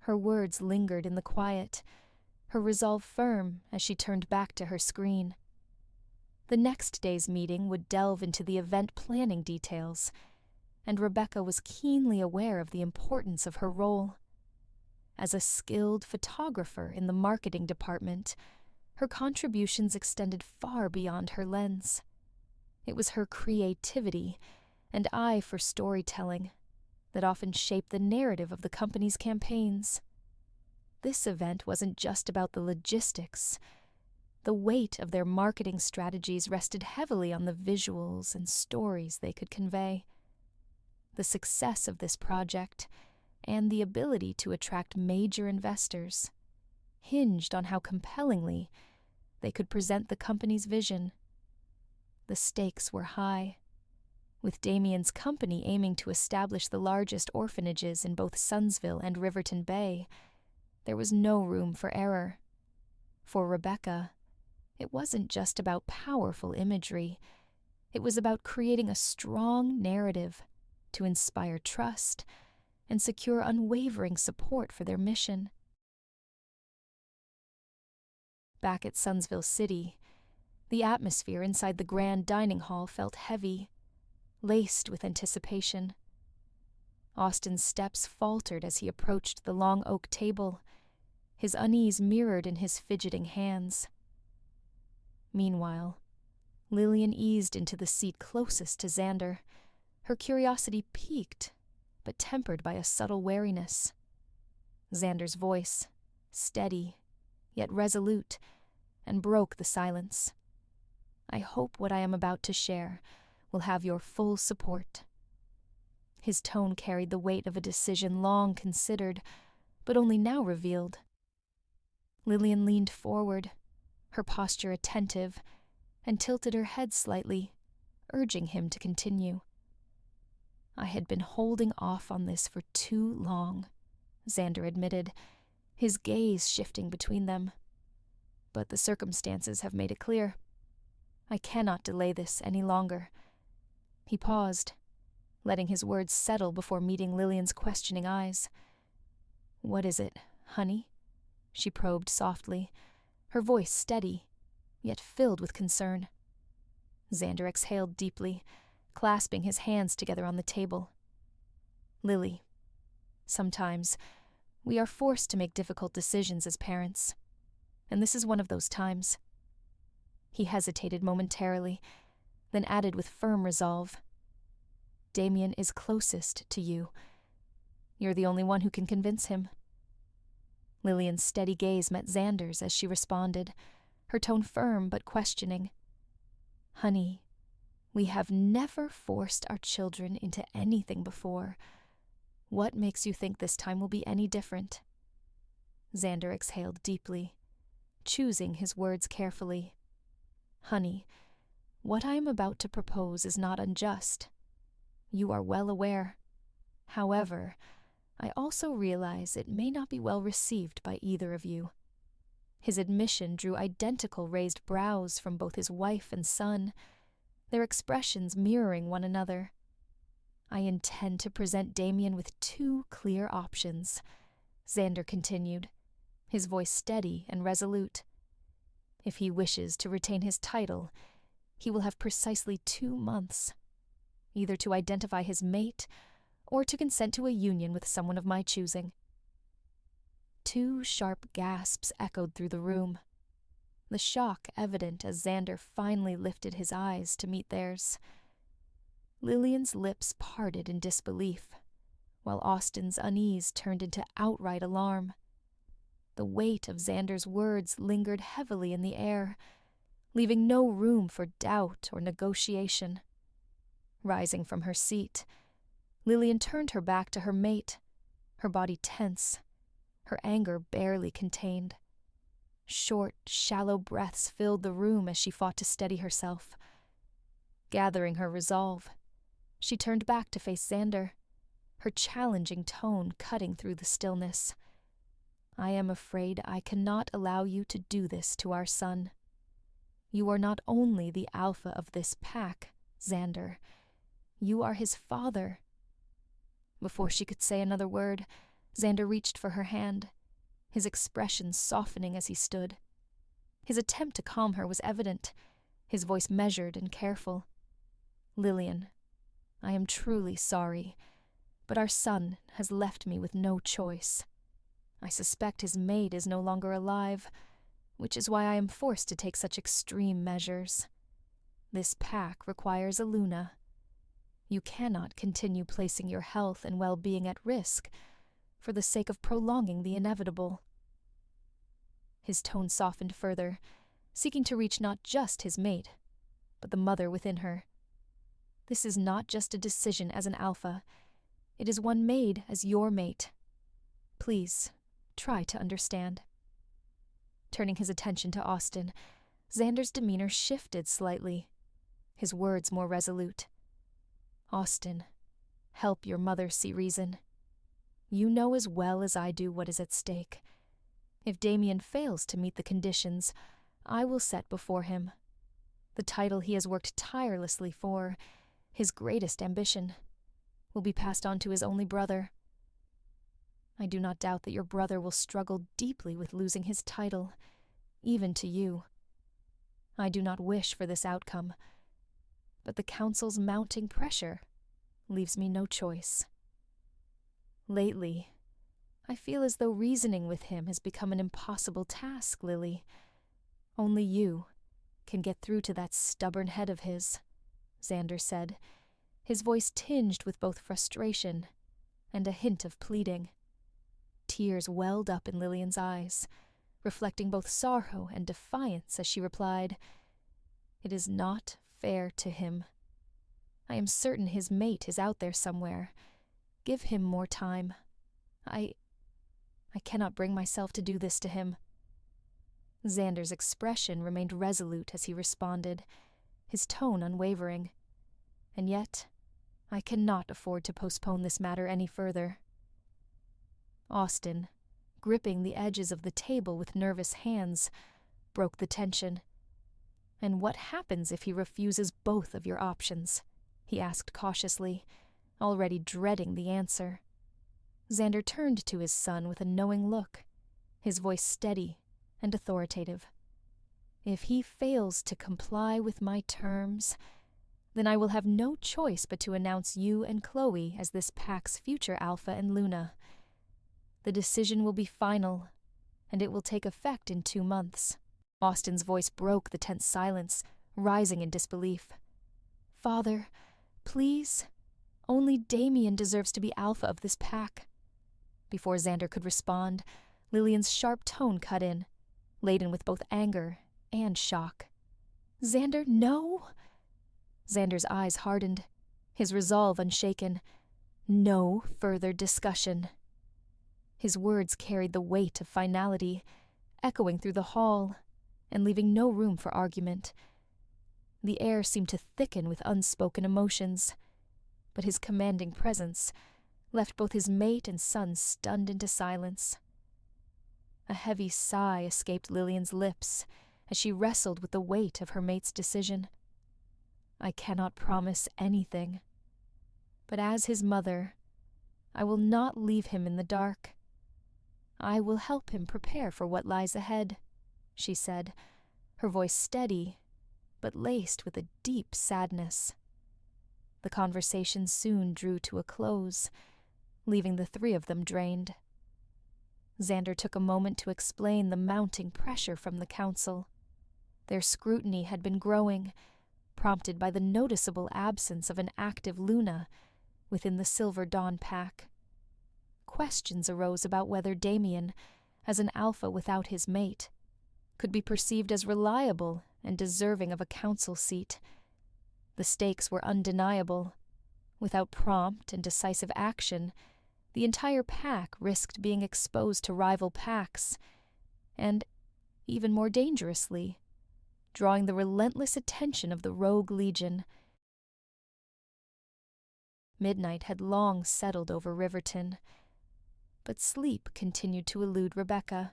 Her words lingered in the quiet, her resolve firm as she turned back to her screen. The next day's meeting would delve into the event planning details, and Rebecca was keenly aware of the importance of her role. As a skilled photographer in the marketing department, her contributions extended far beyond her lens. It was her creativity and eye for storytelling that often shaped the narrative of the company's campaigns. This event wasn't just about the logistics. The weight of their marketing strategies rested heavily on the visuals and stories they could convey. The success of this project, and the ability to attract major investors, hinged on how compellingly they could present the company's vision. The stakes were high, with Damien's company aiming to establish the largest orphanages in both Sunsville and Riverton Bay. There was no room for error. For Rebecca, it wasn't just about powerful imagery. It was about creating a strong narrative to inspire trust and secure unwavering support for their mission. Back at Sunsville City, the atmosphere inside the grand dining hall felt heavy, laced with anticipation. Austin's steps faltered as he approached the long oak table, his unease mirrored in his fidgeting hands. Meanwhile, Lillian eased into the seat closest to Xander, her curiosity piqued, but tempered by a subtle wariness. Xander's voice, steady, yet resolute, and broke the silence. I hope what I am about to share will have your full support. His tone carried the weight of a decision long considered, but only now revealed. Lillian leaned forward, her posture attentive, and tilted her head slightly, urging him to continue. I had been holding off on this for too long, Xander admitted, his gaze shifting between them. But the circumstances have made it clear. I cannot delay this any longer. He paused, letting his words settle before meeting Lillian's questioning eyes. What is it, honey? She probed softly, her voice steady, yet filled with concern. Xander exhaled deeply, clasping his hands together on the table. Lily, sometimes we are forced to make difficult decisions as parents, and this is one of those times. He hesitated momentarily, then added with firm resolve. Damien is closest to you. You're the only one who can convince him. Lillian's steady gaze met Xander's as she responded, her tone firm but questioning. Honey, we have never forced our children into anything before. What makes you think this time will be any different? Xander exhaled deeply, choosing his words carefully. Honey, what I am about to propose is not unjust. You are well aware. However, I also realize it may not be well received by either of you. His admission drew identical raised brows from both his wife and son, their expressions mirroring one another. I intend to present Damien with two clear options, Xander continued, his voice steady and resolute. If he wishes to retain his title, he will have precisely 2 months, either to identify his mate or to consent to a union with someone of my choosing. 2 sharp gasps echoed through the room, the shock evident as Xander finally lifted his eyes to meet theirs. Lillian's lips parted in disbelief, while Austin's unease turned into outright alarm. The weight of Xander's words lingered heavily in the air, leaving no room for doubt or negotiation. Rising from her seat, Lillian turned her back to her mate, her body tense, her anger barely contained. Short, shallow breaths filled the room as she fought to steady herself. Gathering her resolve, she turned back to face Xander, her challenging tone cutting through the stillness. "I am afraid I cannot allow you to do this to our son. You are not only the alpha of this pack, Xander. You are his father." Before she could say another word, Xander reached for her hand, his expression softening as he stood. His attempt to calm her was evident, his voice measured and careful. "Lillian, I am truly sorry, but our son has left me with no choice. I suspect his mate is no longer alive, which is why I am forced to take such extreme measures. This pack requires a Luna. You cannot continue placing your health and well-being at risk for the sake of prolonging the inevitable." His tone softened further, seeking to reach not just his mate, but the mother within her. "This is not just a decision as an alpha. It is one made as your mate. Please, try to understand." Turning his attention to Austin, Xander's demeanor shifted slightly, his words more resolute. "Austin, help your mother see reason. You know as well as I do what is at stake. If Damien fails to meet the conditions I will set before him, the title he has worked tirelessly for, his greatest ambition, will be passed on to his only brother. I do not doubt that your brother will struggle deeply with losing his title, even to you. I do not wish for this outcome, but the Council's mounting pressure leaves me no choice. Lately, I feel as though reasoning with him has become an impossible task, Lily. Only you can get through to that stubborn head of his," Xander said, his voice tinged with both frustration and a hint of pleading. Tears welled up in Lillian's eyes, reflecting both sorrow and defiance as she replied, "It is not fair to him. I am certain his mate is out there somewhere. Give him more time. I cannot bring myself to do this to him." Xander's expression remained resolute as he responded, his tone unwavering. "And yet, I cannot afford to postpone this matter any further." Austin, gripping the edges of the table with nervous hands, broke the tension. "And what happens if he refuses both of your options?" he asked cautiously, already dreading the answer. Xander turned to his son with a knowing look, his voice steady and authoritative. "If he fails to comply with my terms, then I will have no choice but to announce you and Chloe as this pack's future Alpha and Luna. The decision will be final, and it will take effect in 2 months." Austin's voice broke the tense silence, rising in disbelief. "Father, please, only Damien deserves to be Alpha of this pack." Before Xander could respond, Lillian's sharp tone cut in, laden with both anger and shock. "Xander, no!" Xander's eyes hardened, his resolve unshaken. No further discussion. His words carried the weight of finality, echoing through the hall and leaving no room for argument. The air seemed to thicken with unspoken emotions, but his commanding presence left both his mate and son stunned into silence. A heavy sigh escaped Lillian's lips as she wrestled with the weight of her mate's decision. "I cannot promise anything, but as his mother, I will not leave him in the dark. I will help him prepare for what lies ahead," she said, her voice steady, but laced with a deep sadness. The conversation soon drew to a close, leaving the 3 of them drained. Xander took a moment to explain the mounting pressure from the council. Their scrutiny had been growing, prompted by the noticeable absence of an active Luna within the Silver Dawn pack. Questions arose about whether Damien, as an alpha without his mate, could be perceived as reliable and deserving of a council seat. The stakes were undeniable. Without prompt and decisive action, the entire pack risked being exposed to rival packs, and, even more dangerously, drawing the relentless attention of the Rogue Legion. Midnight had long settled over Riverton, but sleep continued to elude Rebecca.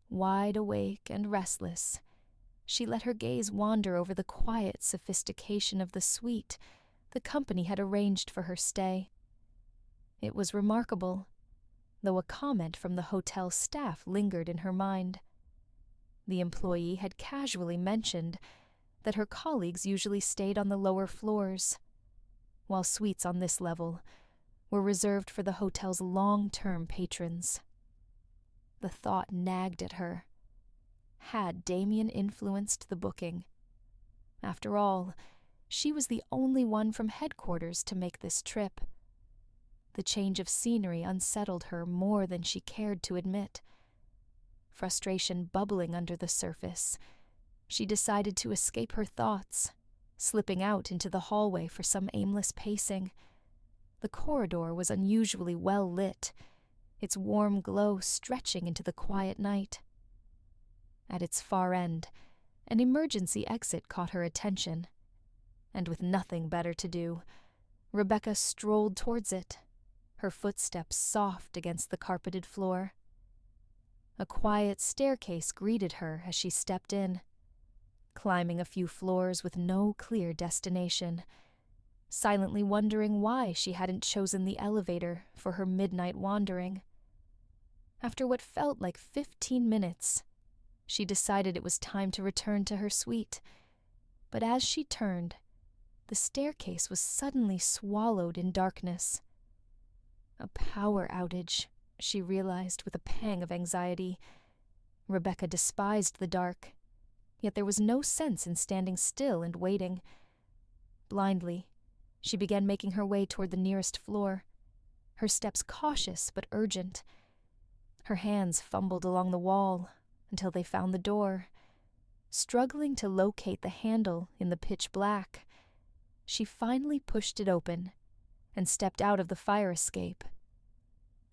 Wide awake and restless, she let her gaze wander over the quiet sophistication of the suite the company had arranged for her stay. It was remarkable, though a comment from the hotel staff lingered in her mind. The employee had casually mentioned that her colleagues usually stayed on the lower floors, while suites on this level were reserved for the hotel's long-term patrons. The thought nagged at her. Had Damien influenced the booking? After all, she was the only one from headquarters to make this trip. The change of scenery unsettled her more than she cared to admit. Frustration bubbling under the surface, she decided to escape her thoughts, slipping out into the hallway for some aimless pacing. The corridor was unusually well lit, its warm glow stretching into the quiet night. At its far end, an emergency exit caught her attention, and with nothing better to do, Rebecca strolled towards it, her footsteps soft against the carpeted floor. A quiet staircase greeted her as she stepped in, climbing a few floors with no clear destination, silently wondering why she hadn't chosen the elevator for her midnight wandering. After what felt like 15 minutes, she decided it was time to return to her suite, but as she turned, the staircase was suddenly swallowed in darkness. A power outage, she realized with a pang of anxiety. Rebecca despised the dark, yet there was no sense in standing still and waiting. Blindly, she began making her way toward the nearest floor, her steps cautious but urgent. Her hands fumbled along the wall until they found the door. Struggling to locate the handle in the pitch black, she finally pushed it open and stepped out of the fire escape.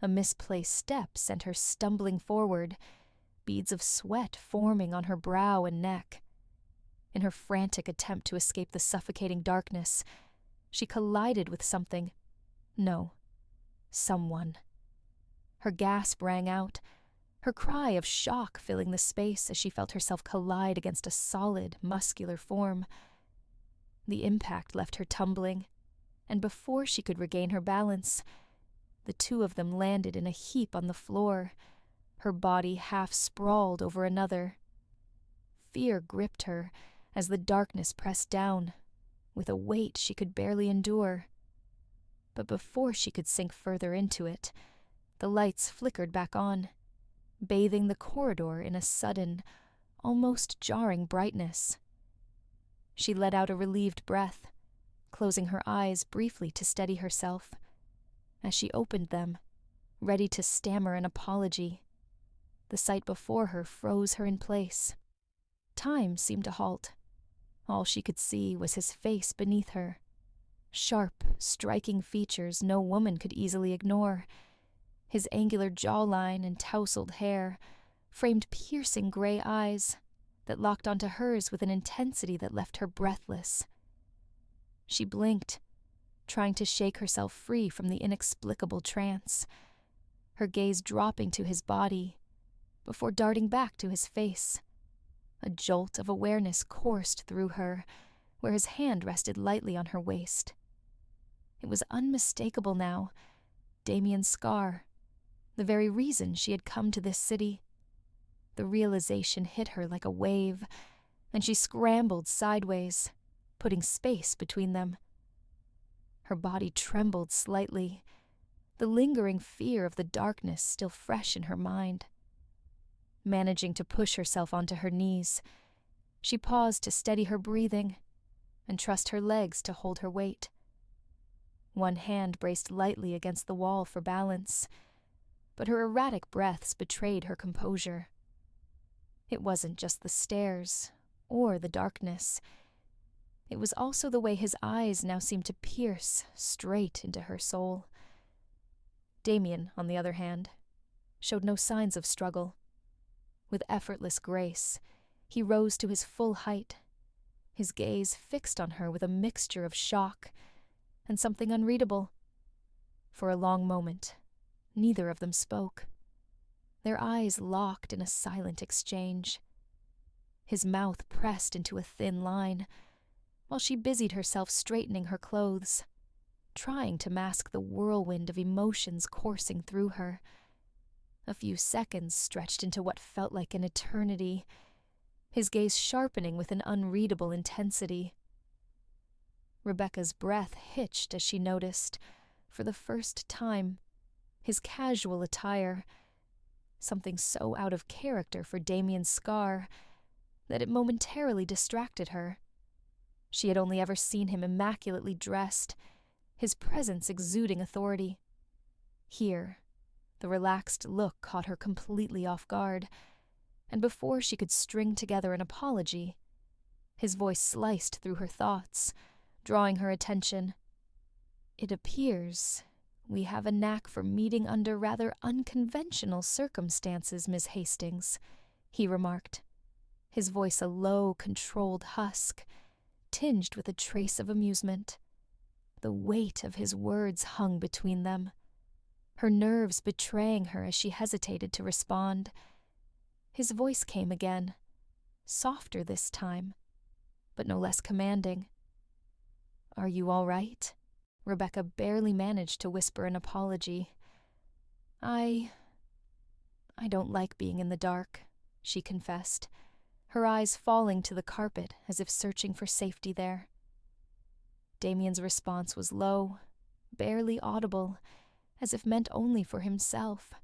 A misplaced step sent her stumbling forward, beads of sweat forming on her brow and neck. In her frantic attempt to escape the suffocating darkness, she collided with something. No, someone. Her gasp rang out, her cry of shock filling the space as she felt herself collide against a solid, muscular form. The impact left her tumbling, and before she could regain her balance, the two of them landed in a heap on the floor, her body half sprawled over another. Fear gripped her as the darkness pressed down, with a weight she could barely endure. But before she could sink further into it, the lights flickered back on, bathing the corridor in a sudden, almost jarring brightness. She let out a relieved breath, closing her eyes briefly to steady herself. As she opened them, ready to stammer an apology, the sight before her froze her in place. Time seemed to halt. All she could see was his face beneath her. Sharp, striking features no woman could easily ignore. His angular jawline and tousled hair framed piercing gray eyes that locked onto hers with an intensity that left her breathless. She blinked, trying to shake herself free from the inexplicable trance, her gaze dropping to his body before darting back to his face. A jolt of awareness coursed through her, where his hand rested lightly on her waist. It was unmistakable now, Damien's scar, the very reason she had come to this city. The realization hit her like a wave, and she scrambled sideways, putting space between them. Her body trembled slightly. the lingering fear of the darkness still fresh in her mind. Managing to push herself onto her knees, she paused to steady her breathing and trust her legs to hold her weight. One hand braced lightly against the wall for balance, but her erratic breaths betrayed her composure. It wasn't just the stairs or the darkness. It was also the way his eyes now seemed to pierce straight into her soul. Damien, on the other hand, showed no signs of struggle. With effortless grace, he rose to his full height, his gaze fixed on her with a mixture of shock and something unreadable. For a long moment, neither of them spoke. Their eyes locked in a silent exchange. His mouth pressed into a thin line, while she busied herself straightening her clothes, trying to mask the whirlwind of emotions coursing through her. A few seconds stretched into what felt like an eternity, his gaze sharpening with an unreadable intensity. Rebecca's breath hitched as she noticed, for the first time, his casual attire, something so out of character for Damien's scar that it momentarily distracted her. She had only ever seen him immaculately dressed, his presence exuding authority. Here, the relaxed look caught her completely off guard, and before she could string together an apology, his voice sliced through her thoughts, drawing her attention. "It appears we have a knack for meeting under rather unconventional circumstances, Miss Hastings," he remarked, his voice a low, controlled husk, tinged with a trace of amusement. The weight of his words hung between them, her nerves betraying her as she hesitated to respond. His voice came again, softer this time, but no less commanding. "Are you all right?" Rebecca barely managed to whisper an apology. I don't like being in the dark," she confessed, her eyes falling to the carpet as if searching for safety there. Damien's response was low, barely audible, as if meant only for himself.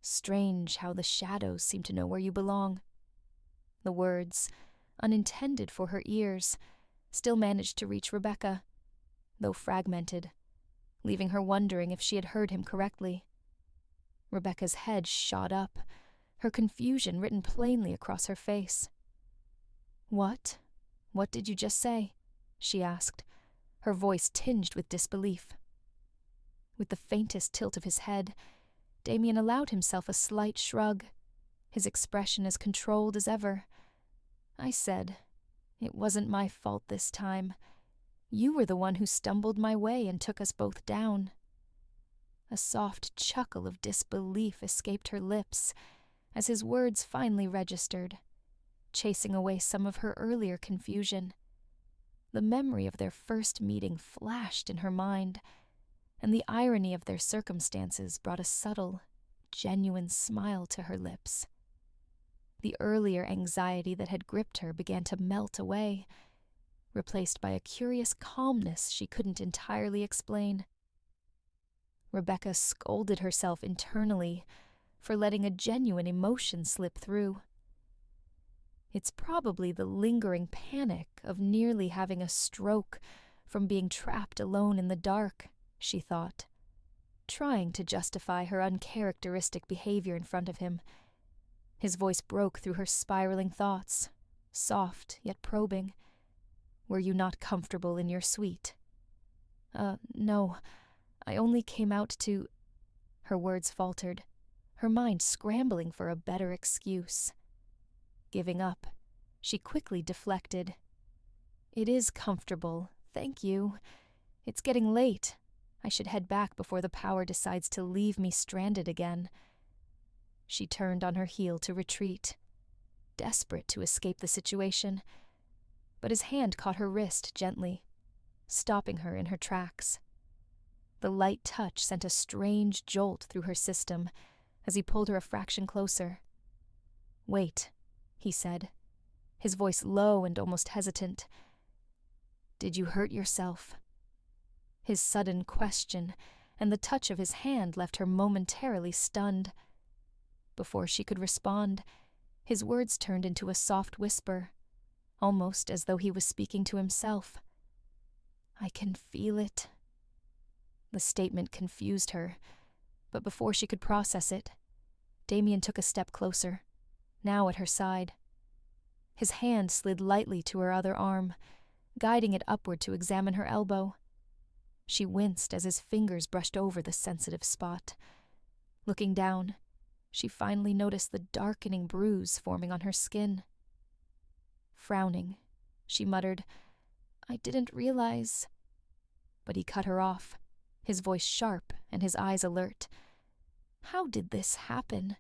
"Strange how the shadows seem to know where you belong." The words, unintended for her ears, still managed to reach Rebecca, though fragmented, leaving her wondering if she had heard him correctly. Rebecca's head shot up, her confusion written plainly across her face. What? What did you just say?" she asked, her voice tinged with disbelief. With the faintest tilt of his head, Damien allowed himself a slight shrug, his expression as controlled as ever. "I said, it wasn't my fault this time. You were the one who stumbled my way and took us both down." A soft chuckle of disbelief escaped her lips as his words finally registered, chasing away some of her earlier confusion. The memory of their first meeting flashed in her mind, and the irony of their circumstances brought a subtle, genuine smile to her lips. The earlier anxiety that had gripped her began to melt away, replaced by a curious calmness she couldn't entirely explain. Rebecca scolded herself internally for letting a genuine emotion slip through. It's probably the lingering panic of nearly having a stroke from being trapped alone in the dark, she thought, trying to justify her uncharacteristic behavior in front of him. His voice broke through her spiraling thoughts, soft yet probing. "Were you not comfortable in your suite?" No, I only came out to—" Her words faltered, her mind scrambling for a better excuse. Giving up, she quickly deflected. "It is comfortable, thank you. It's getting late. I should head back before the power decides to leave me stranded again." She turned on her heel to retreat, desperate to escape the situation, but his hand caught her wrist gently, stopping her in her tracks. The light touch sent a strange jolt through her system as he pulled her a fraction closer. "Wait," he said, his voice low and almost hesitant. "Did you hurt yourself?" His sudden question and the touch of his hand left her momentarily stunned. Before she could respond, his words turned into a soft whisper, almost as though he was speaking to himself. "I can feel it." The statement confused her, but before she could process it, Damien took a step closer, now at her side. His hand slid lightly to her other arm, guiding it upward to examine her elbow. She winced as his fingers brushed over the sensitive spot. Looking down, she finally noticed the darkening bruise forming on her skin. Frowning, she muttered, "I didn't realize." But he cut her off, his voice sharp and his eyes alert. How did this happen?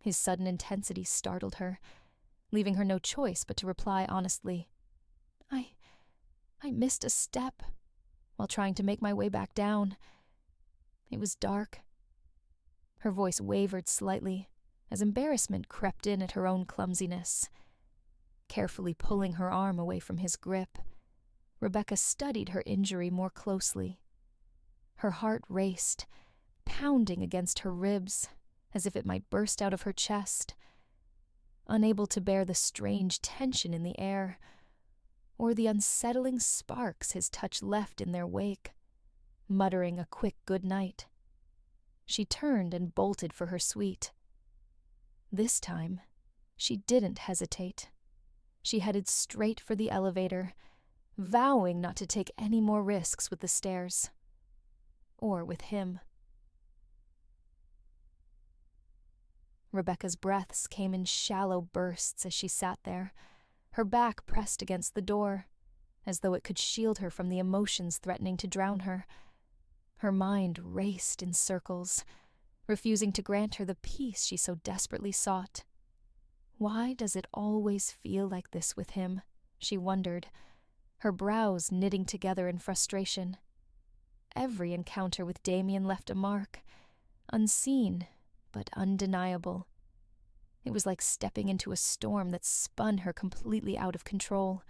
His sudden intensity startled her, leaving her no choice but to reply honestly. I missed a step while trying to make my way back down. It was dark." Her voice wavered slightly as embarrassment crept in at her own clumsiness. Carefully pulling her arm away from his grip, Rebecca studied her injury more closely. Her heart raced, pounding against her ribs as if it might burst out of her chest. Unable to bear the strange tension in the air, or the unsettling sparks his touch left in their wake, muttering a quick good night, she turned and bolted for her suite. This time, she didn't hesitate. She headed straight for the elevator, vowing not to take any more risks with the stairs. Or with him. Rebecca's breaths came in shallow bursts as she sat there, her back pressed against the door, as though it could shield her from the emotions threatening to drown her. Her mind raced in circles, refusing to grant her the peace she so desperately sought. Why does it always feel like this with him? She wondered, her brows knitting together in frustration. Every encounter with Damien left a mark, unseen but undeniable. It was like stepping into a storm that spun her completely out of control.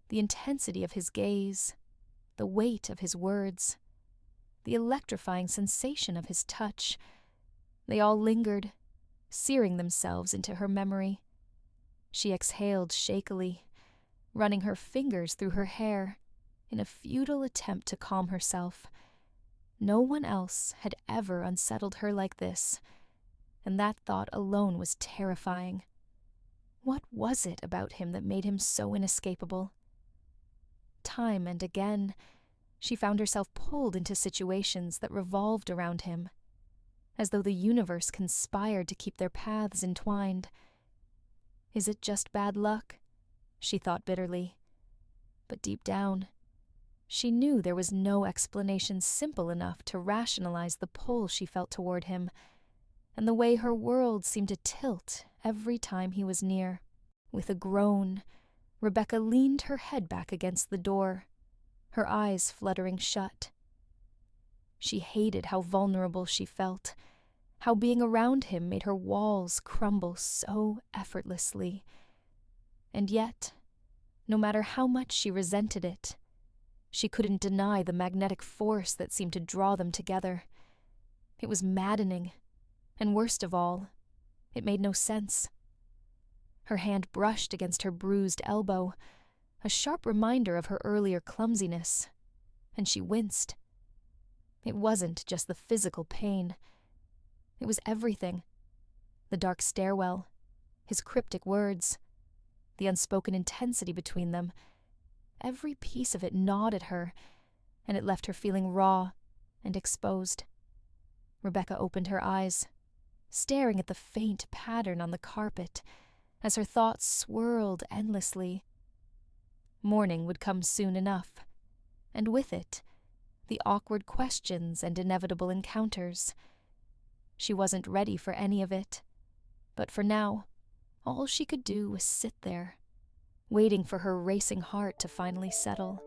The intensity of his gaze, the weight of his words, the electrifying sensation of his touch, they all lingered, searing themselves into her memory. She exhaled shakily, running her fingers through her hair in a futile attempt to calm herself. No one else had ever unsettled her like this, and that thought alone was terrifying. What was it about him that made him so inescapable? Time and again, she found herself pulled into situations that revolved around him, as though the universe conspired to keep their paths entwined. Is it just bad luck? She thought bitterly. But deep down, she knew there was no explanation simple enough to rationalize the pull she felt toward him, and the way her world seemed to tilt every time he was near. With a groan, Rebecca leaned her head back against the door, her eyes fluttering shut. She hated how vulnerable she felt, how being around him made her walls crumble so effortlessly. And yet, no matter how much she resented it, she couldn't deny the magnetic force that seemed to draw them together. It was maddening, and worst of all, it made no sense. Her hand brushed against her bruised elbow, a sharp reminder of her earlier clumsiness, and she winced. It wasn't just the physical pain. It was everything. The dark stairwell, his cryptic words, the unspoken intensity between them. Every piece of it gnawed at her, and it left her feeling raw and exposed. Rebecca opened her eyes, staring at the faint pattern on the carpet as her thoughts swirled endlessly. Morning would come soon enough, and with it, the awkward questions and inevitable encounters. She wasn't ready for any of it, but for now, all she could do was sit there, waiting for her racing heart to finally settle.